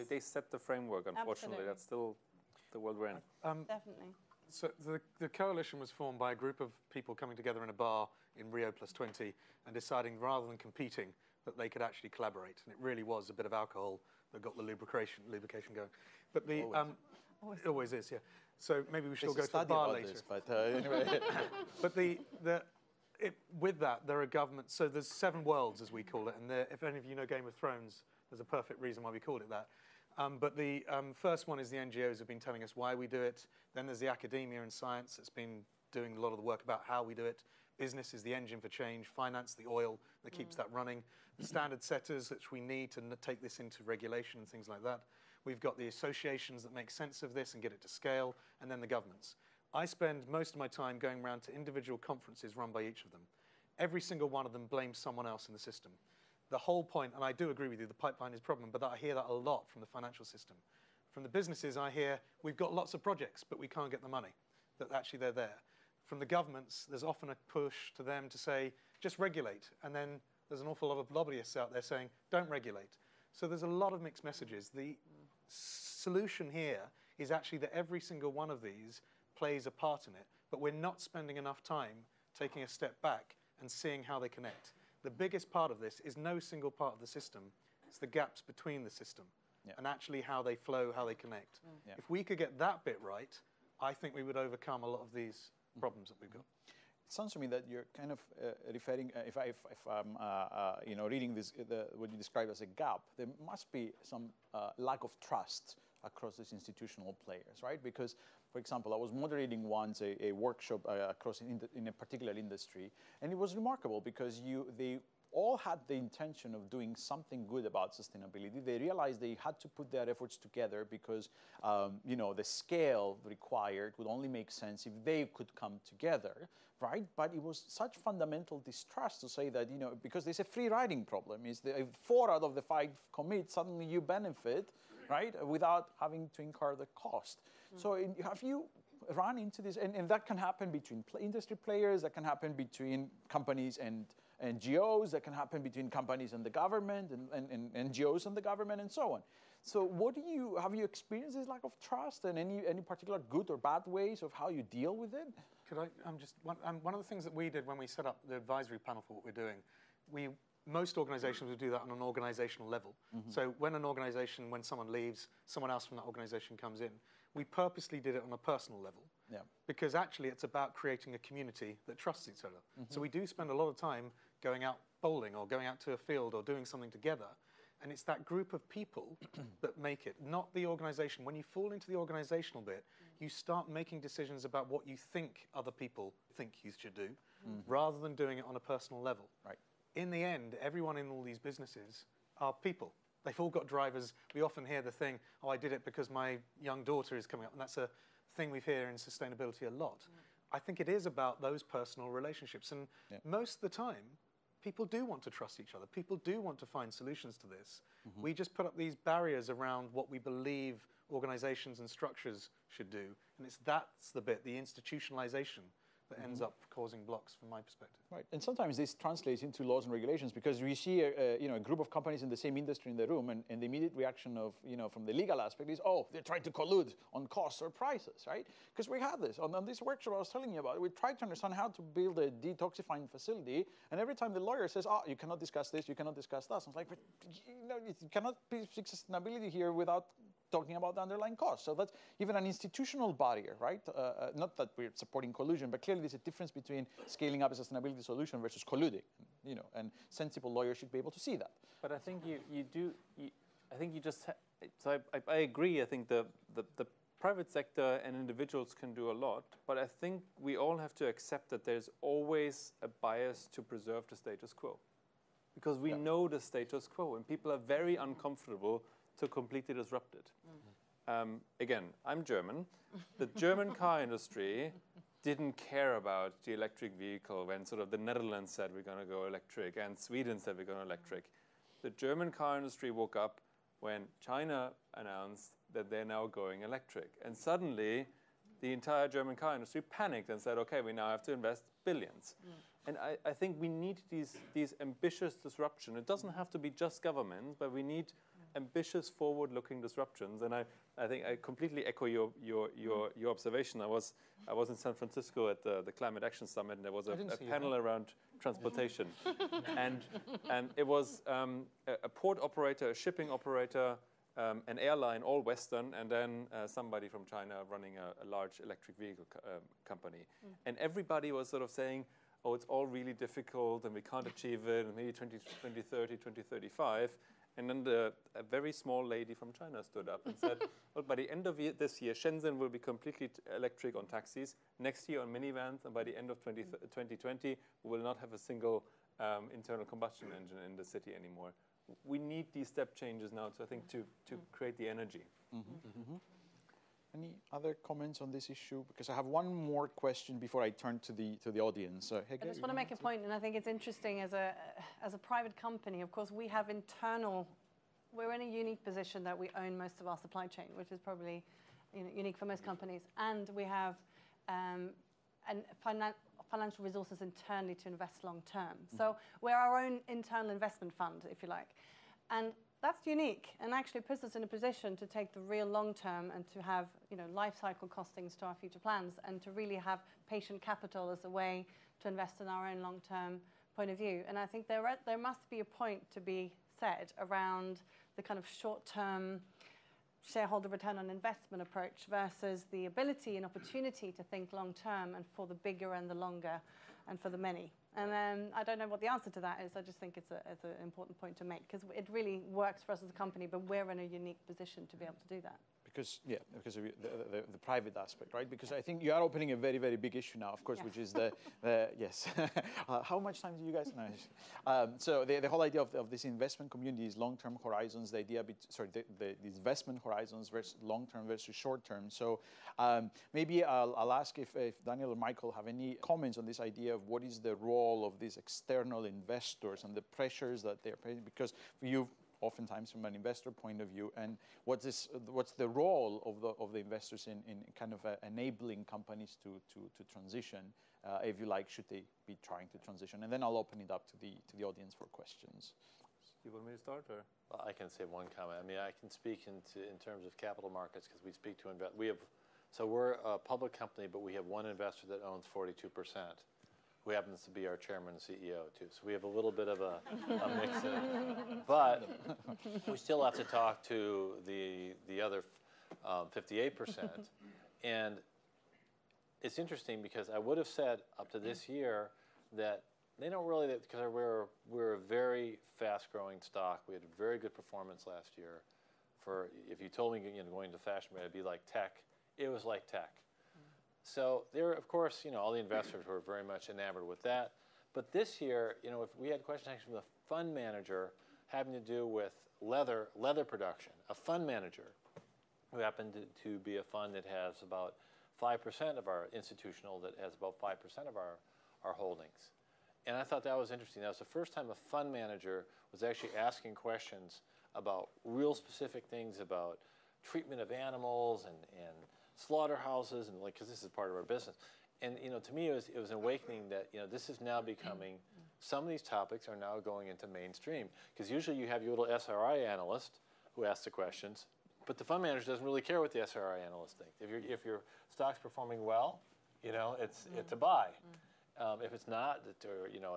they set the framework, unfortunately. Absolutely. That's still the world we're in. Definitely. So the coalition was formed by a group of people coming together in a bar in Rio +20 and deciding, rather than competing, that they could actually collaborate. And it really was a bit of alcohol that got the lubrication going. But the always is, yeah. So maybe we should all go to the bar later. But anyway. But with that, there are governments. So there's 7 worlds, as we call it. And if any of you know Game of Thrones, there's a perfect reason why we called it that. But the first one is the NGOs have been telling us why we do it. Then there's the academia and science that's been doing a lot of the work about how we do it. Business is the engine for change. Finance, the oil that keeps that running. The standard setters, which we need to take this into regulation and things like that. We've got the associations that make sense of this and get it to scale. And then the governments. I spend most of my time going around to individual conferences run by each of them. Every single one of them blames someone else in the system. The whole point, and I do agree with you, the pipeline is a problem, but I hear that a lot from the financial system. From the businesses, I hear, we've got lots of projects, but we can't get the money, that actually they're there. From the governments, there's often a push to them to say, just regulate. And then there's an awful lot of lobbyists out there saying, don't regulate. So there's a lot of mixed messages. The solution here is actually that every single one of these plays a part in it, but we're not spending enough time taking a step back and seeing how they connect. The biggest part of this is no single part of the system. It's the gaps between the system and actually how they flow, how they connect. If we could get that bit right, I think we would overcome a lot of these problems that we've got. It sounds to me that you're kind of referring, if I'm reading this, what you describe as a gap, there must be some lack of trust across these institutional players, right? Because, for example, I was moderating once a workshop across in a particular industry, and it was remarkable because they all had the intention of doing something good about sustainability. They realized they had to put their efforts together because, the scale required would only make sense if they could come together, right? But it was such fundamental distrust to say that, because there's a free riding problem. Is if 4 out of the 5 commit, suddenly you benefit, right, without having to incur the cost. So have you run into this? And that can happen between industry players, that can happen between companies and NGOs, that can happen between companies and the government, and NGOs and the government, and so on. So have you experienced this lack of trust, and any particular good or bad ways of how you deal with it? Could I, one of the things that we did when we set up the advisory panel for what we're doing, most organizations would do that on an organizational level. So when someone leaves, someone else from that organization comes in. We purposely did it on a personal level. Because actually it's about creating a community that trusts each other. So we do spend a lot of time going out bowling or going out to a field or doing something together. And it's that group of people that make it, not the organization. When you fall into the organizational bit, you start making decisions about what you think other people think you should do, rather than doing it on a personal level. Right. In the end, everyone in all these businesses are people. They've all got drivers. We often hear the thing, oh, I did it because my young daughter is coming up. And that's a thing we hear in sustainability a lot. I think it is about those personal relationships. And most of the time, people do want to trust each other. People do want to find solutions to this. We just put up these barriers around what we believe organizations and structures should do. And that's the bit, the institutionalization, that ends up causing blocks from my perspective. Right, and sometimes this translates into laws and regulations because we see a group of companies in the same industry in the room, and the immediate reaction of, from the legal aspect is, oh, they're trying to collude on costs or prices, right? Because we had this, on this workshop I was telling you about, we tried to understand how to build a detoxifying facility, and every time the lawyer says, oh, you cannot discuss this, you cannot discuss that, I was like, but you cannot fix sustainability here without talking about the underlying costs. So that's even an institutional barrier, right? Not that we're supporting collusion, but clearly there's a difference between scaling up a sustainability solution versus colluding, and sensible lawyers should be able to see that. But I think I agree. I think the private sector and individuals can do a lot, but I think we all have to accept that there's always a bias to preserve the status quo. Because we know the status quo, and people are very uncomfortable to completely disrupt it. Again, I'm German. The German car industry didn't care about the electric vehicle when sort of the Netherlands said we're going to go electric and Sweden said we're going electric. The German car industry woke up when China announced that they're now going electric. And suddenly, the entire German car industry panicked and said, okay, we now have to invest billions. And I think we need these ambitious disruption. It doesn't have to be just government, but we need ambitious, forward-looking disruptions. And I think I completely echo your observation. I was in San Francisco at the Climate Action Summit, and there was a panel around transportation. and it was a port operator, a shipping operator, an airline, all Western, and then somebody from China running a large electric vehicle company. And everybody was sort of saying, oh, it's all really difficult and we can't achieve it, and maybe 2030, 2035. And then a very small lady from China stood up and said, well, by the end of this year, Shenzhen will be completely electric on taxis. Next year on minivans, and by the end of 2020, we will not have a single internal combustion engine in the city anymore. We need these step changes now, so I think, to create the energy. Any other comments on this issue? Because I have one more question before I turn to the audience. Hege, I just want to make a point, and I think it's interesting as a private company. Of course, we have we're in a unique position that we own most of our supply chain, which is probably unique for most companies, and we have financial resources internally to invest long term. So we're our own internal investment fund, if you like, and that's unique, and actually puts us in a position to take the real long term and to have life cycle costings to our future plans, and to really have patient capital as a way to invest in our own long term point of view. And I think there must be a point to be said around the kind of short term shareholder return on investment approach versus the ability and opportunity to think long term and for the bigger and the longer and for the many. And I don't know what the answer to that is. I just think it's an important point to make, because it really works for us as a company, but we're in a unique position to be able to do that. Because of the private aspect, right? Because I think you are opening a very, very big issue now, of course, which is the yes. How much time do you guys know? So the whole idea of this investment community is long-term horizons. The idea, the investment horizons versus long-term versus short-term. So maybe I'll ask if Daniel or Michael have any comments on this idea of what is the role of these external investors and the pressures that they're paying. Because for you, oftentimes from an investor point of view, and what's the role of the investors in kind of enabling companies to transition, if you like, should they be trying to transition? And then I'll open it up to the audience for questions. Do you want me to start, or? Well, I can say one comment. I mean, I can speak in terms of capital markets, because we speak to so we're a public company, but we have one investor that owns 42%. Who happens to be our chairman and CEO, too. So we have a little bit of a mix in it. But we still have to talk to the other 58%. And it's interesting, because I would have said up to this year that they don't really, because we're a very fast-growing stock. We had a very good performance last year. If you told me going to fashion brand, it'd be like tech. It was like tech. So there, of course, all the investors were very much enamored with that. But this year, if we had questions actually from the fund manager having to do with leather production, a fund manager who happened to be a fund that has about 5% of our institutional, that has about 5% of our holdings. And I thought that was interesting. That was the first time a fund manager was actually asking questions about real specific things about treatment of animals and slaughterhouses, and because this is part of our business. And to me, it was an awakening that this is now becoming, some of these topics are now going into mainstream, because usually you have your little SRI analyst who asks the questions, but the fund manager doesn't really care what the SRI analyst thinks. If your stock's performing well, it's a buy. If it's not, it's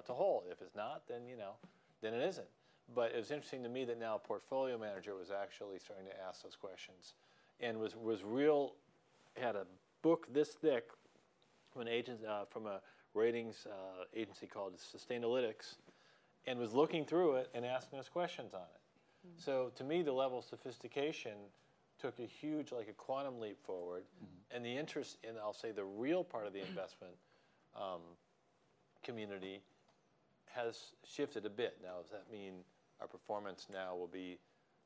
a hold. If it's not, then then it isn't. But it was interesting to me that now a portfolio manager was actually starting to ask those questions, and was had a book this thick from from a ratings agency called Sustainalytics, and was looking through it and asking us questions on it. So to me, the level of sophistication took a huge, like a quantum leap forward, and the interest in, I'll say, the real part of the investment community has shifted a bit. Now, does that mean our performance now will be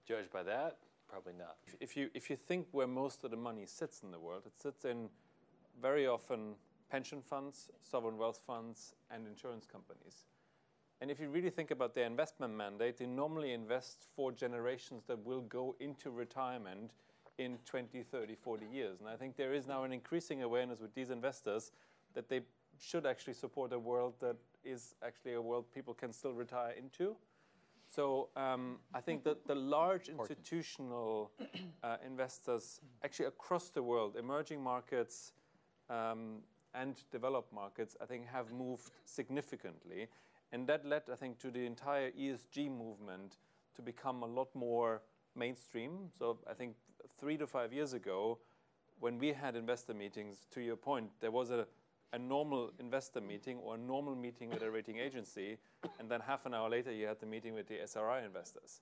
judged by that? Probably not. If you think where most of the money sits in the world, it sits in very often pension funds, sovereign wealth funds, and insurance companies. And if you really think about their investment mandate, they normally invest for generations that will go into retirement in 20, 30, 40 years. And I think there is now an increasing awareness with these investors that they should actually support a world that is actually a world people can still retire into. So I think that the large institutional investors actually across the world, emerging markets and developed markets, I think have moved significantly. And that led, I think, to the entire ESG movement to become a lot more mainstream. So I think 3 to 5 years ago, when we had investor meetings, to your point, there was a a normal investor meeting or a normal meeting with a rating agency, and then half an hour later you had the meeting with the SRI investors.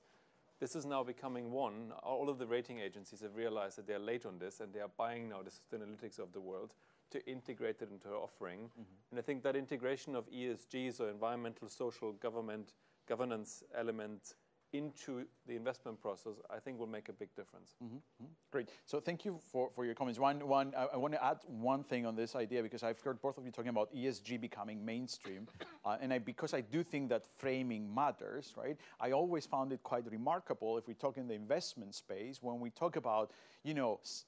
This is now becoming one. All of the rating agencies have realized that they're late on this, and they are buying now the Sustainalytics of the world to integrate it into our offering. And I think that integration of ESG, so environmental, social, governance element into the investment process, I think will make a big difference. Great. So thank you for your comments. I want to add one thing on this idea, because I've heard both of you talking about ESG becoming mainstream. Because I do think that framing matters, right? I always found it quite remarkable if we talk in the investment space, when we talk about,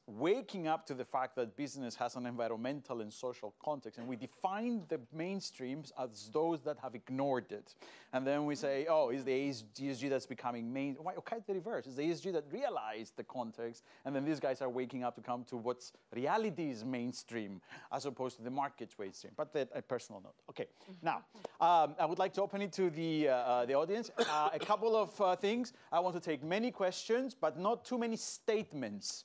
waking up to the fact that business has an environmental and social context, and we define the mainstreams as those that have ignored it. And then we say, oh, is the ESG that's becoming main? Why? Okay, the reverse. It's the ESG that realized the context, and then these guys are waking up to come to what's reality is mainstream, as opposed to the market's mainstream. But a personal note. Okay, now, I would like to open it to the audience. A couple of things. I want to take many questions, but not too many statements.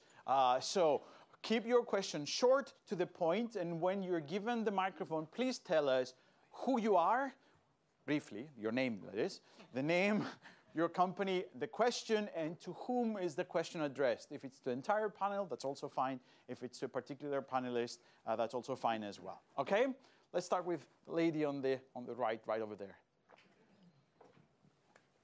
So keep your questions short, to the point, and when you're given the microphone, please tell us who you are, briefly, your name that is, the name, your company, the question, and to whom is the question addressed. If it's the entire panel, that's also fine. If it's to a particular panelist, that's also fine as well. Okay? Let's start with the lady on the right over there.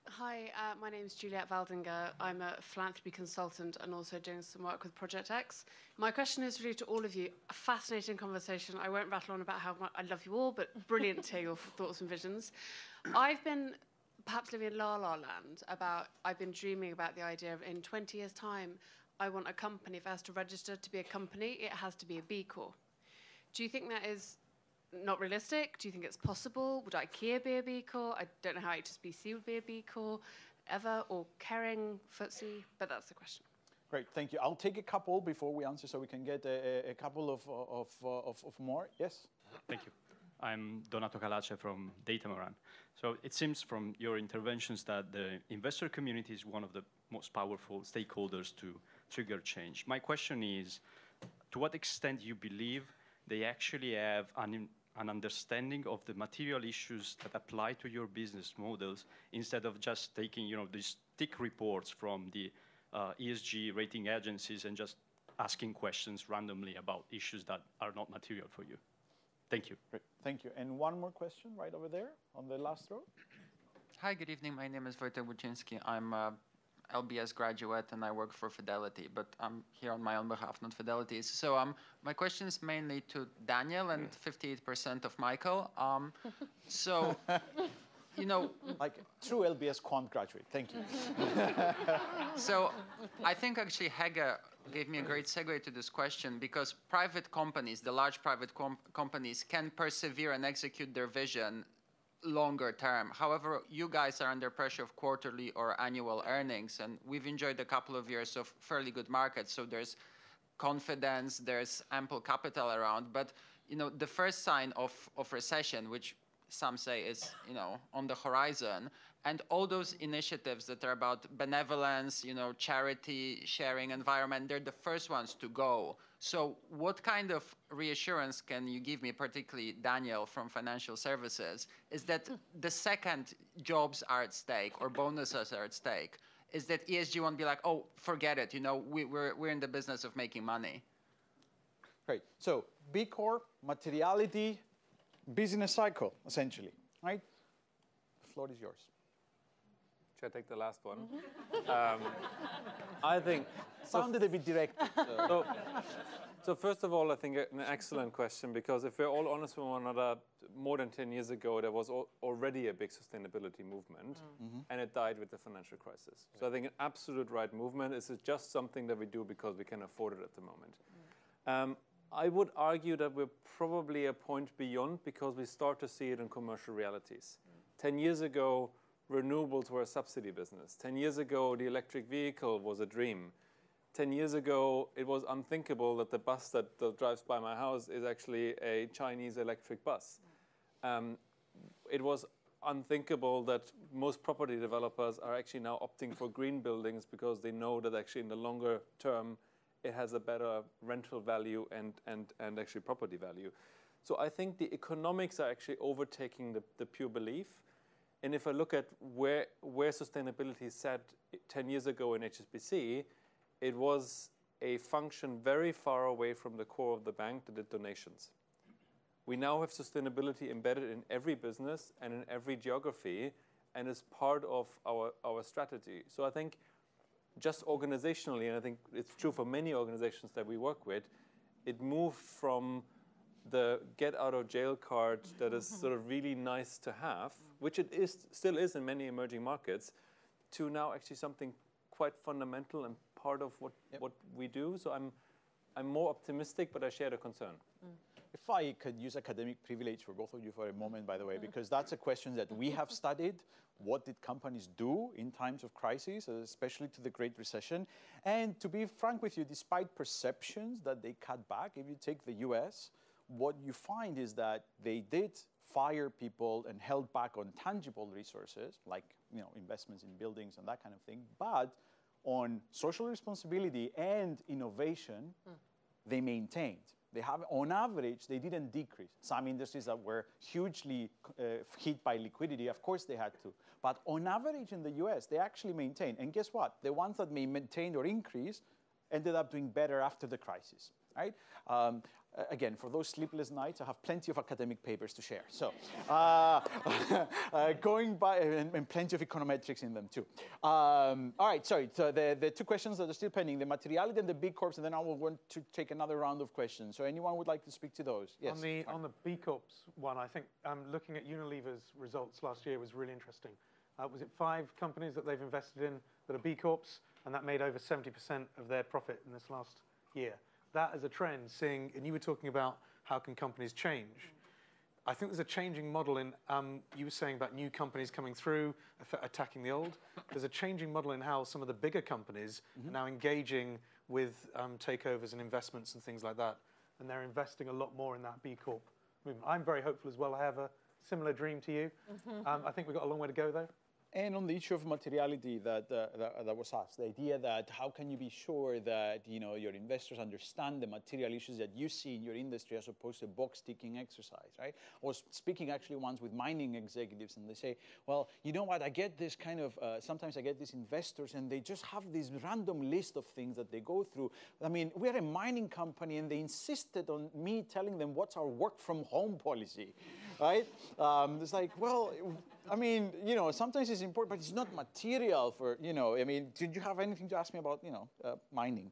Hi, my name is Juliette Valdinger. I'm a philanthropy consultant and also doing some work with Project X. My question is really to all of you. A fascinating conversation. I won't rattle on about how much I love you all, but brilliant to hear your thoughts and visions. I've been perhaps living in la-la land I've been dreaming about the idea of, in 20 years' time, I want a company, if it has to register to be a company, it has to be a B Corp. Do you think that is not realistic? Do you think it's possible? Would IKEA be a B Corp? I don't know how HSBC would be a B Corp ever, or Kering, FTSE, but that's the question. Great, thank you. I'll take a couple before we answer, so we can get a couple of more. Yes? Thank you. I'm Donato Calace from Datamoran. So it seems from your interventions that the investor community is one of the most powerful stakeholders to trigger change. My question is, to what extent do you believe they actually have an understanding of the material issues that apply to your business models, instead of just taking, these thick reports from the ESG rating agencies and just asking questions randomly about issues that are not material for you? Thank you. Great. Thank you. And one more question right over there on the last row. Hi, good evening. My name is Wojtek Buczynski. I'm a LBS graduate and I work for Fidelity, but I'm here on my own behalf, not Fidelity's. So my question is mainly to Daniel and 58% of Michael. Like true LBS quant graduate. Thank you. So I think actually Hege gave me a great segue to this question, because private companies, the large private companies, can persevere and execute their vision longer term. However, you guys are under pressure of quarterly or annual earnings, and we've enjoyed a couple of years of fairly good markets. So there's confidence, there's ample capital around, but the first sign of recession, which some say is on the horizon, and all those initiatives that are about benevolence, charity, sharing, environment, they're the first ones to go. So what kind of reassurance can you give me, particularly Daniel from financial services, is that the second jobs are at stake or bonuses are at stake, is that ESG won't be like, oh, forget it, we're in the business of making money? Great. So B Corp, materiality, business cycle, essentially, right? The floor is yours. Should I take the last one? I think... Sounded a bit direct. So first of all, I think an excellent question, because if we're all honest with one another, more than 10 years ago, there was already a big sustainability movement, and it died with the financial crisis. So I think an absolute right movement. Is just something that we do because we can afford it at the moment. I would argue that we're probably a point beyond, because we start to see it in commercial realities. 10 years ago, renewables were a subsidy business. 10 years ago, the electric vehicle was a dream. 10 years ago, it was unthinkable that the bus that drives by my house is actually a Chinese electric bus. It was unthinkable that most property developers are actually now opting for green buildings, because they know that actually in the longer term, it has a better rental value and actually property value. So I think the economics are actually overtaking the pure belief. And if I look at where sustainability sat 10 years ago in HSBC, it was a function very far away from the core of the bank that did donations. We now have sustainability embedded in every business and in every geography, and is part of our strategy. So I think just organizationally, and I think it's true for many organizations that we work with, it moved from the get out of jail card that is sort of really nice to have, which it still is in many emerging markets, to now actually something quite fundamental and part of what we do. So I'm more optimistic, but I share the concern. If I could use academic privilege for both of you for a moment, by the way, because that's a question that we have studied. What did companies do in times of crisis, especially to the Great Recession? And to be frank with you, despite perceptions that they cut back, if you take the US, what you find is that they did fire people and held back on tangible resources, like investments in buildings and that kind of thing. But on social responsibility and innovation, they maintained. They have, on average, they didn't decrease. Some industries that were hugely hit by liquidity, of course they had to. But on average in the US, they actually maintained. And guess what? The ones that maintained or increased ended up doing better after the crisis, right? Again, for those sleepless nights, I have plenty of academic papers to share. So, going by, and plenty of econometrics in them too. All right, sorry, so the two questions that are still pending, the materiality and the B Corps, and then I will want to take another round of questions. So anyone would like to speak to those? Yes. On the B Corps one, I think looking at Unilever's results last year was really interesting. Was it 5 companies that they've invested in that are B Corps, and that made over 70% of their profit in this last year? That as a trend, seeing, and you were talking about how can companies change. I think there's a changing model in, you were saying about new companies coming through, attacking the old. There's a changing model in how some of the bigger companies are now engaging with takeovers and investments and things like that. And they're investing a lot more in that B Corp movement. I'm very hopeful as well. I have a similar dream to you. I think we've got a long way to go though. And on the issue of materiality that was asked, the idea that how can you be sure that your investors understand the material issues that you see in your industry as opposed to a box-ticking exercise, right? I was speaking actually once with mining executives, and they say, well, you know what, I get this kind of, sometimes I get these investors and they just have this random list of things that they go through. I mean, we're a mining company and they insisted on me telling them what's our work from home policy, right? It's like, well, I mean, sometimes it's important, but it's not material for, I mean, did you have anything to ask me about, mining?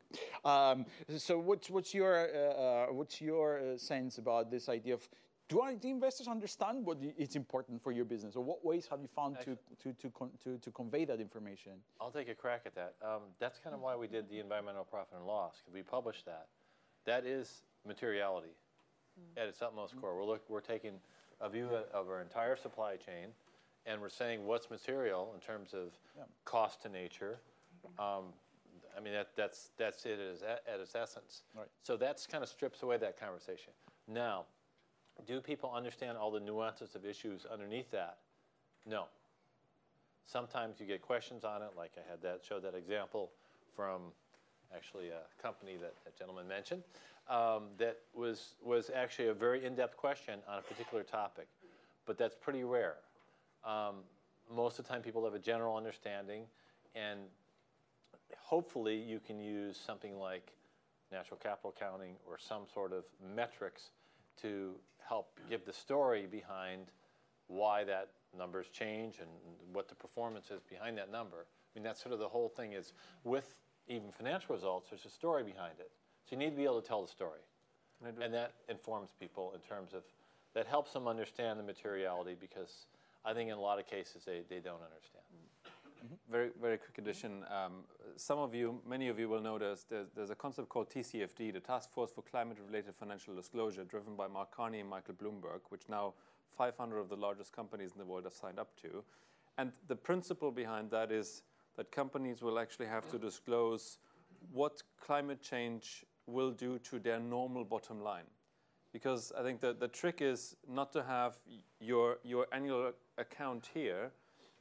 So what's your sense about this idea of, do the investors understand what is important for your business, or what ways have you found to convey that information? I'll take a crack at that. That's kind of why we did the environmental profit and loss, because we published that. That is materiality at its utmost core. We're taking a view of our entire supply chain, and we're saying what's material in terms of cost to nature. I mean, that's it at its essence. Right. So that's kind of strips away that conversation. Now, do people understand all the nuances of issues underneath that? No. Sometimes you get questions on it, like I had showed that example from actually a company that that gentleman mentioned, that was actually a very in-depth question on a particular topic, but that's pretty rare. Most of the time people have a general understanding, and hopefully you can use something like natural capital accounting or some sort of metrics to help give the story behind why that numbers change and what the performance is behind that number. I mean, that's sort of the whole thing is with even financial results, there's a story behind it. So you need to be able to tell the story. And that informs people in terms of, that helps them understand the materiality, because I think in a lot of cases they don't understand. Very, very quick addition. Many of you will know there's a concept called TCFD, the Task Force for Climate-Related Financial Disclosure, driven by Mark Carney and Michael Bloomberg, which now 500 of the largest companies in the world have signed up to. And the principle behind that is that companies will actually have to disclose what climate change will do to their normal bottom line. Because I think the trick is not to have your annual account here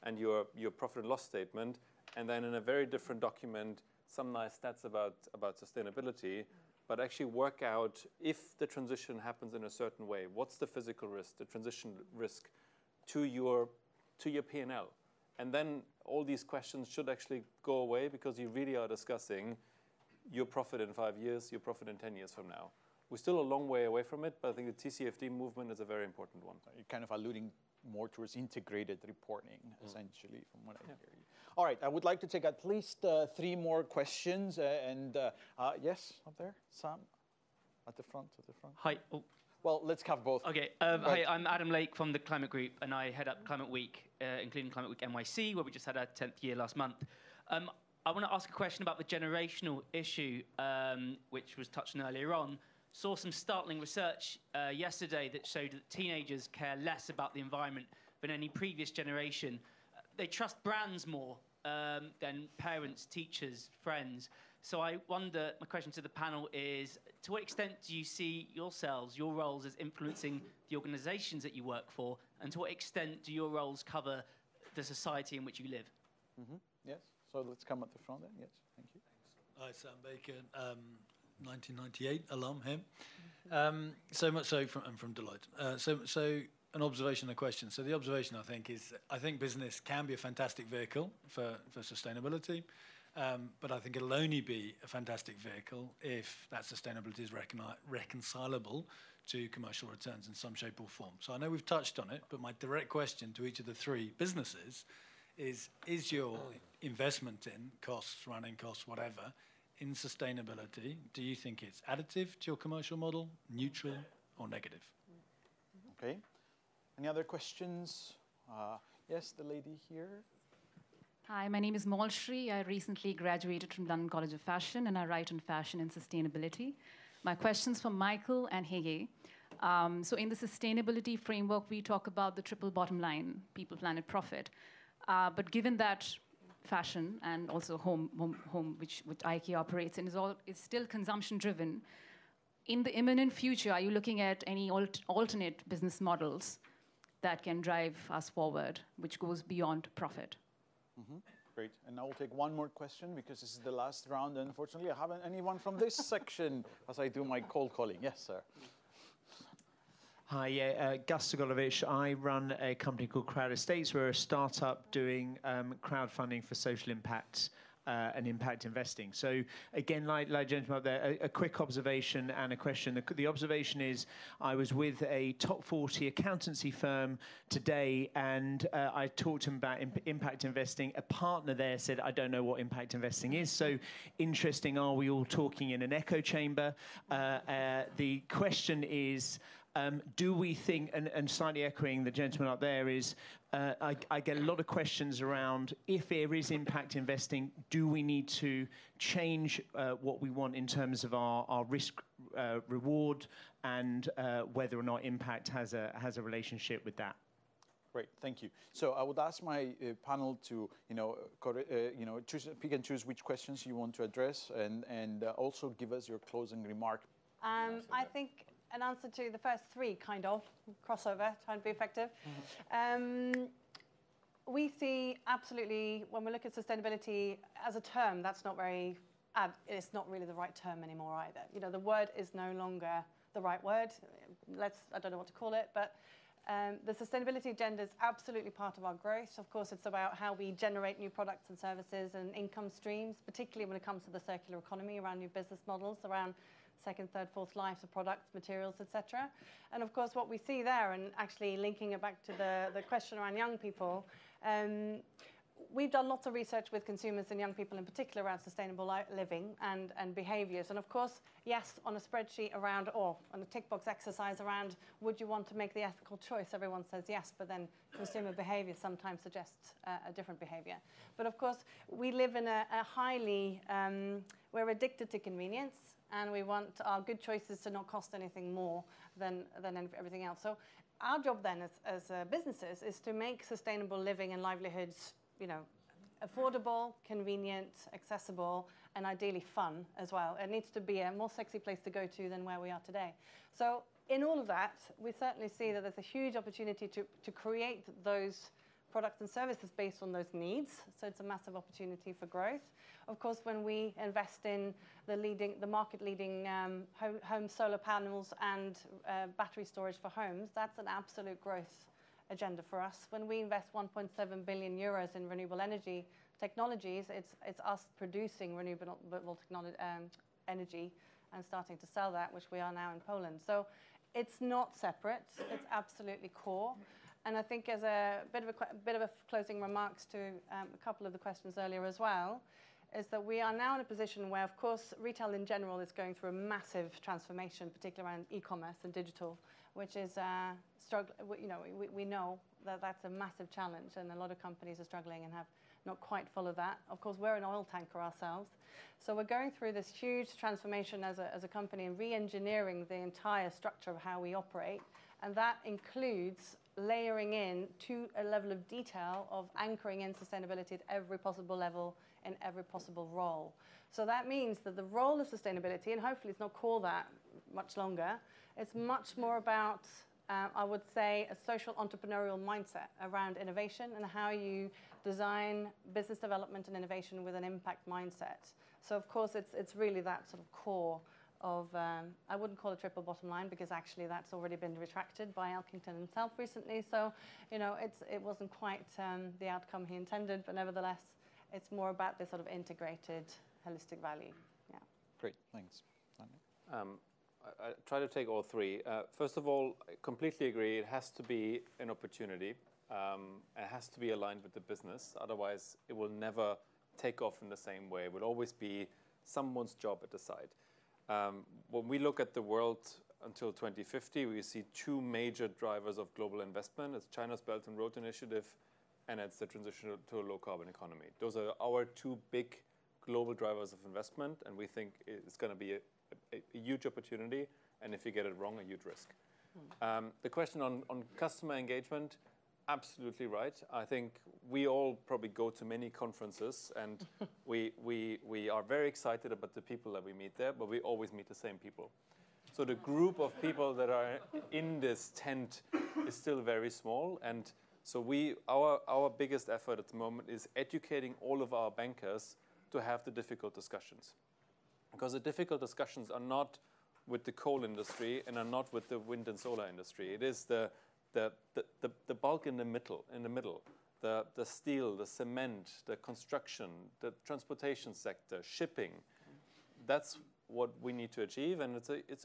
and your profit and loss statement, and then in a very different document, some nice stats about sustainability, but actually work out if the transition happens in a certain way, what's the physical risk, the transition risk to your P&L. And then all these questions should actually go away because you really are discussing your profit in 5 years, your profit in 10 years from now. We're still a long way away from it, but I think the TCFD movement is a very important one. You're kind of alluding more towards integrated reporting, essentially, from what I hear you. All right, I would like to take at least 3 more questions. Yes, up there, Sam, at the front. Hi. Oh. Well, let's have both. Okay. Hi, I'm Adam Lake from the Climate Group, and I head up Climate Week, including Climate Week NYC, where we just had our 10th year last month. I want to ask a question about the generational issue, which was touched on earlier on. Saw some startling research yesterday that showed that teenagers care less about the environment than any previous generation. They trust brands more than parents, teachers, friends. So I wonder, my question to the panel is, to what extent do you see yourselves, your roles, as influencing the organizations that you work for, and to what extent do your roles cover the society in which you live? Mm-hmm. Yes, so let's come at the front then. Yes, thank you. Hi, Sam Bacon, 1998 alum, him. So much so from Deloitte. So an observation and a question. So the observation, I think, is I think business can be a fantastic vehicle for sustainability. But I think it'll only be a fantastic vehicle if that sustainability is reconcilable to commercial returns in some shape or form. So I know we've touched on it, but my direct question to each of the 3 businesses is your investment in costs, running costs, whatever, in sustainability, do you think it's additive to your commercial model, neutral, or negative? Okay. Any other questions? Yes, the lady here. Hi, my name is Malshri. I recently graduated from London College of Fashion, and I write on fashion and sustainability. My question's for Michael and Hege. So in the sustainability framework, we talk about the triple bottom line, people, planet, profit. But given that fashion and also home which IKEA operates in is still consumption-driven, in the imminent future, are you looking at any alternate business models that can drive us forward, which goes beyond profit? Mm-hmm. Great. And I will take one more question because this is the last round. And unfortunately, I haven't anyone from this section as I do my cold calling. Yes, sir. Hi, Gus Sogolovich. I run a company called Crowd Estates. We're a startup doing crowdfunding for social impact and impact investing. So again, like gentlemen up there, a quick observation and a question. The observation is, I was with a top 40 accountancy firm today, and I talked to them about impact investing. A partner there said, I don't know what impact investing is. So interesting, are we all talking in an echo chamber? The question is, do we think, and slightly echoing the gentleman up there, is I get a lot of questions around if there is impact investing, do we need to change what we want in terms of our risk reward and whether or not impact has a relationship with that? Great, thank you. So I would ask my panel to, pick and choose which questions you want to address, and also give us your closing remark. I think an answer to the first 3, kind of, crossover, trying to be effective. Mm-hmm. We see absolutely, when we look at sustainability as a term, that's not very, it's not really the right term anymore either. You know, the word is no longer the right word. I don't know what to call it, but the sustainability agenda is absolutely part of our growth. Of course, it's about how we generate new products and services and income streams, particularly when it comes to the circular economy, around new business models, around second, third, fourth lives of products, materials, etc. And of course, what we see there, and actually linking it back to the question around young people, we've done lots of research with consumers and young people in particular around sustainable living and behaviors. And of course, yes, on a spreadsheet around, or on a tick box exercise around, would you want to make the ethical choice? Everyone says yes, but then consumer behavior sometimes suggests a different behavior. But of course, we live in a highly, we're addicted to convenience, and we want our good choices to not cost anything more than everything else. So our job then as businesses is to make sustainable living and livelihoods, affordable, convenient, accessible, and ideally fun as well. It needs to be a more sexy place to go to than where we are today. So in all of that, we certainly see that there's a huge opportunity to create those products and services based on those needs. So it's a massive opportunity for growth. Of course, when we invest in the market-leading home solar panels and battery storage for homes, that's an absolute growth agenda for us. When we invest 1.7 billion euros in renewable energy technologies, it's us producing renewable energy and starting to sell that, which we are now in Poland. So it's not separate, it's absolutely core. And I think as a bit of a closing remarks to a couple of the questions earlier as well, is that we are now in a position where, of course, retail in general is going through a massive transformation, particularly around e-commerce and digital, which is we know that that's a massive challenge, and a lot of companies are struggling and have not quite followed that. Of course, we're an oil tanker ourselves. So we're going through this huge transformation as a company and re-engineering the entire structure of how we operate. And that includes layering in to a level of detail of anchoring in sustainability at every possible level in every possible role. So that means that the role of sustainability, and hopefully it's not called that much longer, it's much more about, I would say, a social entrepreneurial mindset around innovation and how you design business development and innovation with an impact mindset. So of course it's really that sort of core of, I wouldn't call it triple bottom line, because actually that's already been retracted by Elkington himself recently. So, it wasn't quite the outcome he intended, but nevertheless, it's more about this sort of integrated, holistic value. Yeah. Great, thanks. I try to take all three. First of all, I completely agree. It has to be an opportunity. It has to be aligned with the business. Otherwise, it will never take off in the same way. It will always be someone's job at the side. When we look at the world until 2050, we see two major drivers of global investment. It's China's Belt and Road Initiative, and it's the transition to a low-carbon economy. Those are our two big global drivers of investment, and we think it's going to be a huge opportunity, and if you get it wrong, a huge risk. The question on customer engagement, absolutely right. I think we all probably go to many conferences, and we are very excited about the people that we meet there, but we always meet the same people. So the group of people that are in this tent is still very small, and so our biggest effort at the moment is educating all of our bankers to have the difficult discussions. Because the difficult discussions are not with the coal industry and are not with the wind and solar industry. It is the bulk in the middle, the steel, the cement, the construction, the transportation sector, shipping. That's what we need to achieve, and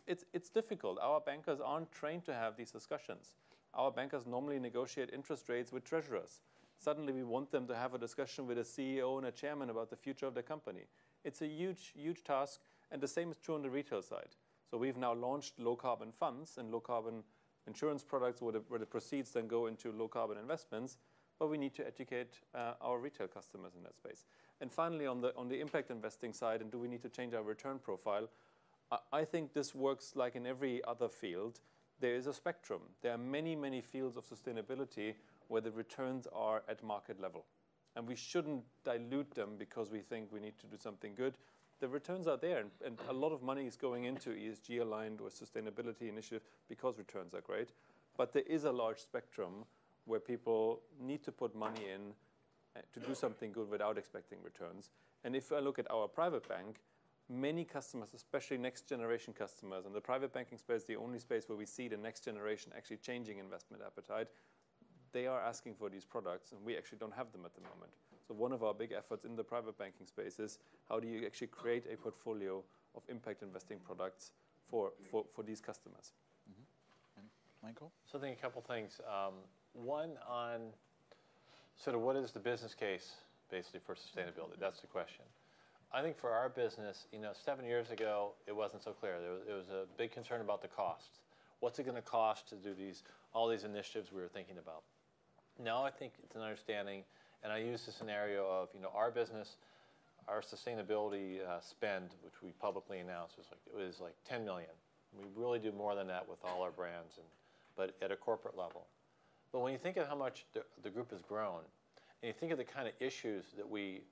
it's difficult. Our bankers aren't trained to have these discussions. Our bankers normally negotiate interest rates with treasurers. Suddenly we want them to have a discussion with a CEO and a chairman about the future of the company. It's a huge, huge task, and the same is true on the retail side. So we've now launched low-carbon funds and low-carbon insurance products where the proceeds then go into low-carbon investments, but we need to educate our retail customers in that space. And finally, on the impact investing side, and do we need to change our return profile, I think this works like in every other field. There is a spectrum. There are many, many fields of sustainability where the returns are at market level. And we shouldn't dilute them because we think we need to do something good. The returns are there, and a lot of money is going into ESG-aligned or sustainability initiative because returns are great. But there is a large spectrum where people need to put money in to do something good without expecting returns. And if I look at our private bank, many customers, especially next-generation customers, and the private banking space is the only space where we see the next generation actually changing investment appetite, they are asking for these products, and we actually don't have them at the moment. So one of our big efforts in the private banking space is how do you actually create a portfolio of impact investing products for these customers. Mm-hmm. And Michael? So I think a couple things. One on sort of what is the business case basically for sustainability? That's the question. I think for our business, 7 years ago, it wasn't so clear. There was a big concern about the cost. What's it going to cost to do all these initiatives we were thinking about? Now I think it's an understanding, and I use the scenario of, our business, our sustainability spend, which we publicly announced, was like 10 million. We really do more than that with all our brands, but at a corporate level. But when you think of how much the group has grown, and you think of the kind of issues that we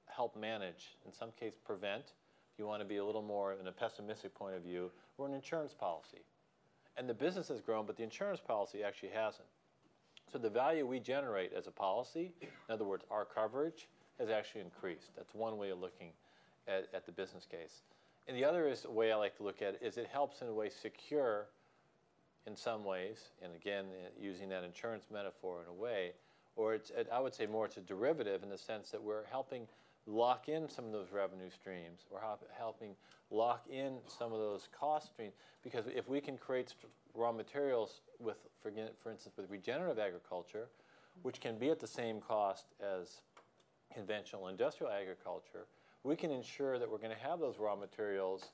help manage, in some case prevent, if you want to be a little more in a pessimistic point of view, we're an insurance policy. And the business has grown, but the insurance policy actually hasn't. So the value we generate as a policy, in other words, our coverage, has actually increased. That's one way of looking at the business case. And the other way I like to look at it is it helps in a way secure in some ways, and again, using that insurance metaphor in a way, or I would say more it's a derivative in the sense that we're helping lock in some of those revenue streams, or helping lock in some of those cost streams, because if we can create raw materials with, for instance, with regenerative agriculture, which can be at the same cost as conventional industrial agriculture, we can ensure that we're going to have those raw materials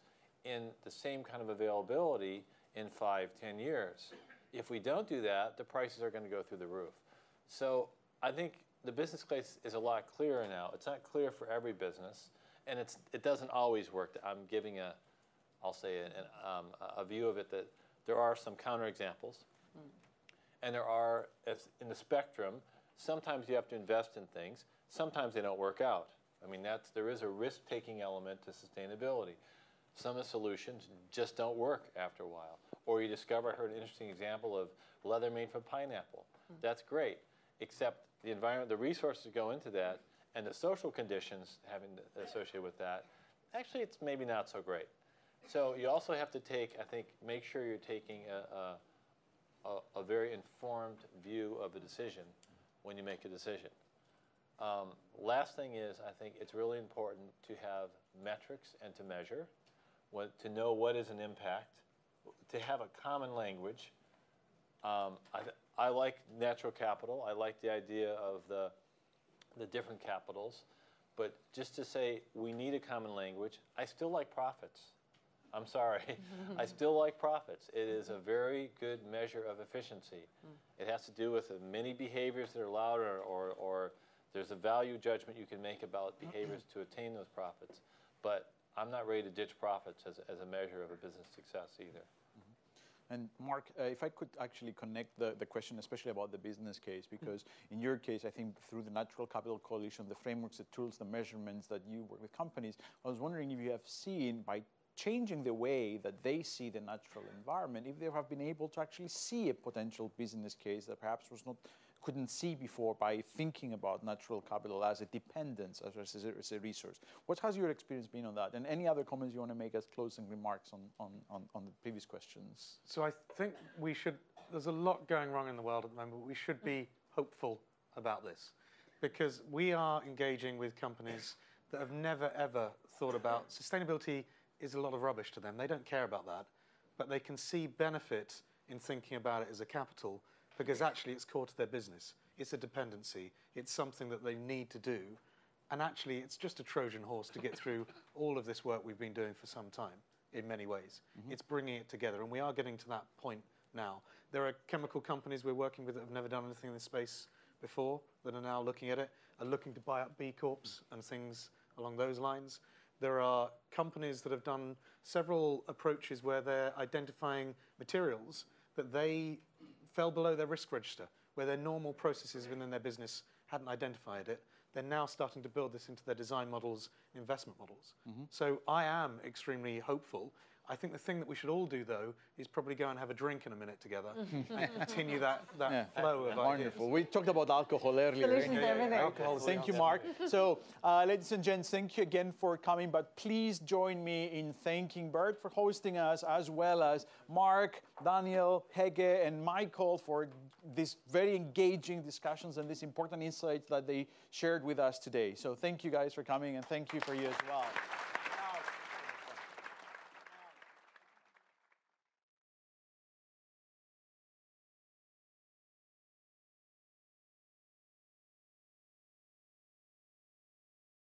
in the same kind of availability in 5, 10 years. If we don't do that, the prices are going to go through the roof. So I think the business case is a lot clearer now. It's not clear for every business, and it doesn't always work. I'm giving I'll say a view of it that there are some counterexamples, and there are, in the spectrum, sometimes you have to invest in things, sometimes they don't work out. I mean, there is a risk-taking element to sustainability. Some of the solutions just don't work after a while. Or you discover, I heard an interesting example of leather made from pineapple. That's great, except the environment, the resources that go into that, and the social conditions associated with that, actually it's maybe not so great. So you also have to make sure you're taking a very informed view of a decision when you make a decision. Last thing is, I think it's really important to have metrics and to measure, to know what is an impact, to have a common language. I like natural capital. I like the idea of the different capitals. But just to say we need a common language, I still like profits. I'm sorry. I still like profits. It is a very good measure of efficiency. It has to do with many behaviors that are allowed, or there's a value judgment you can make about behaviors to attain those profits. But I'm not ready to ditch profits as a measure of a business success either. And Mark, if I could actually connect the question, especially about the business case, because in your case, I think through the Natural Capital Coalition, the frameworks, the tools, the measurements that you work with companies, I was wondering if you have seen, by changing the way that they see the natural environment, if they have been able to actually see a potential business case that perhaps couldn't see before by thinking about natural capital as a dependence, as a resource. What has your experience been on that? And any other comments you want to make as closing remarks on the previous questions? So I think there's a lot going wrong in the world at the moment. We should be hopeful about this, because we are engaging with companies that have never, ever thought about sustainability. Is a lot of rubbish to them. They don't care about that, but they can see benefit in thinking about it as a capital, because actually it's core to their business. It's a dependency. It's something that they need to do. And actually it's just a Trojan horse to get through all of this work we've been doing for some time in many ways. It's bringing it together, and we are getting to that point now. There are chemical companies we're working with that have never done anything in this space before that are now looking at it, are looking to buy up B Corps and things along those lines. There are companies that have done several approaches where they're identifying materials that they fell below their risk register, where their normal processes within their business hadn't identified it. They're now starting to build this into their design models, investment models. So I am extremely hopeful. I think the thing that we should all do, though, is probably go and have a drink in a minute together and continue that flow of ideas. Wonderful. We talked about alcohol earlier. Solutions to everything. Thank you, Mark. So, ladies and gents, thank you again for coming, but please join me in thanking Bert for hosting us, as well as Mark, Daniel, Hege, and Michael for these very engaging discussions and these important insights that they shared with us today. So thank you guys for coming, and thank you for you as well.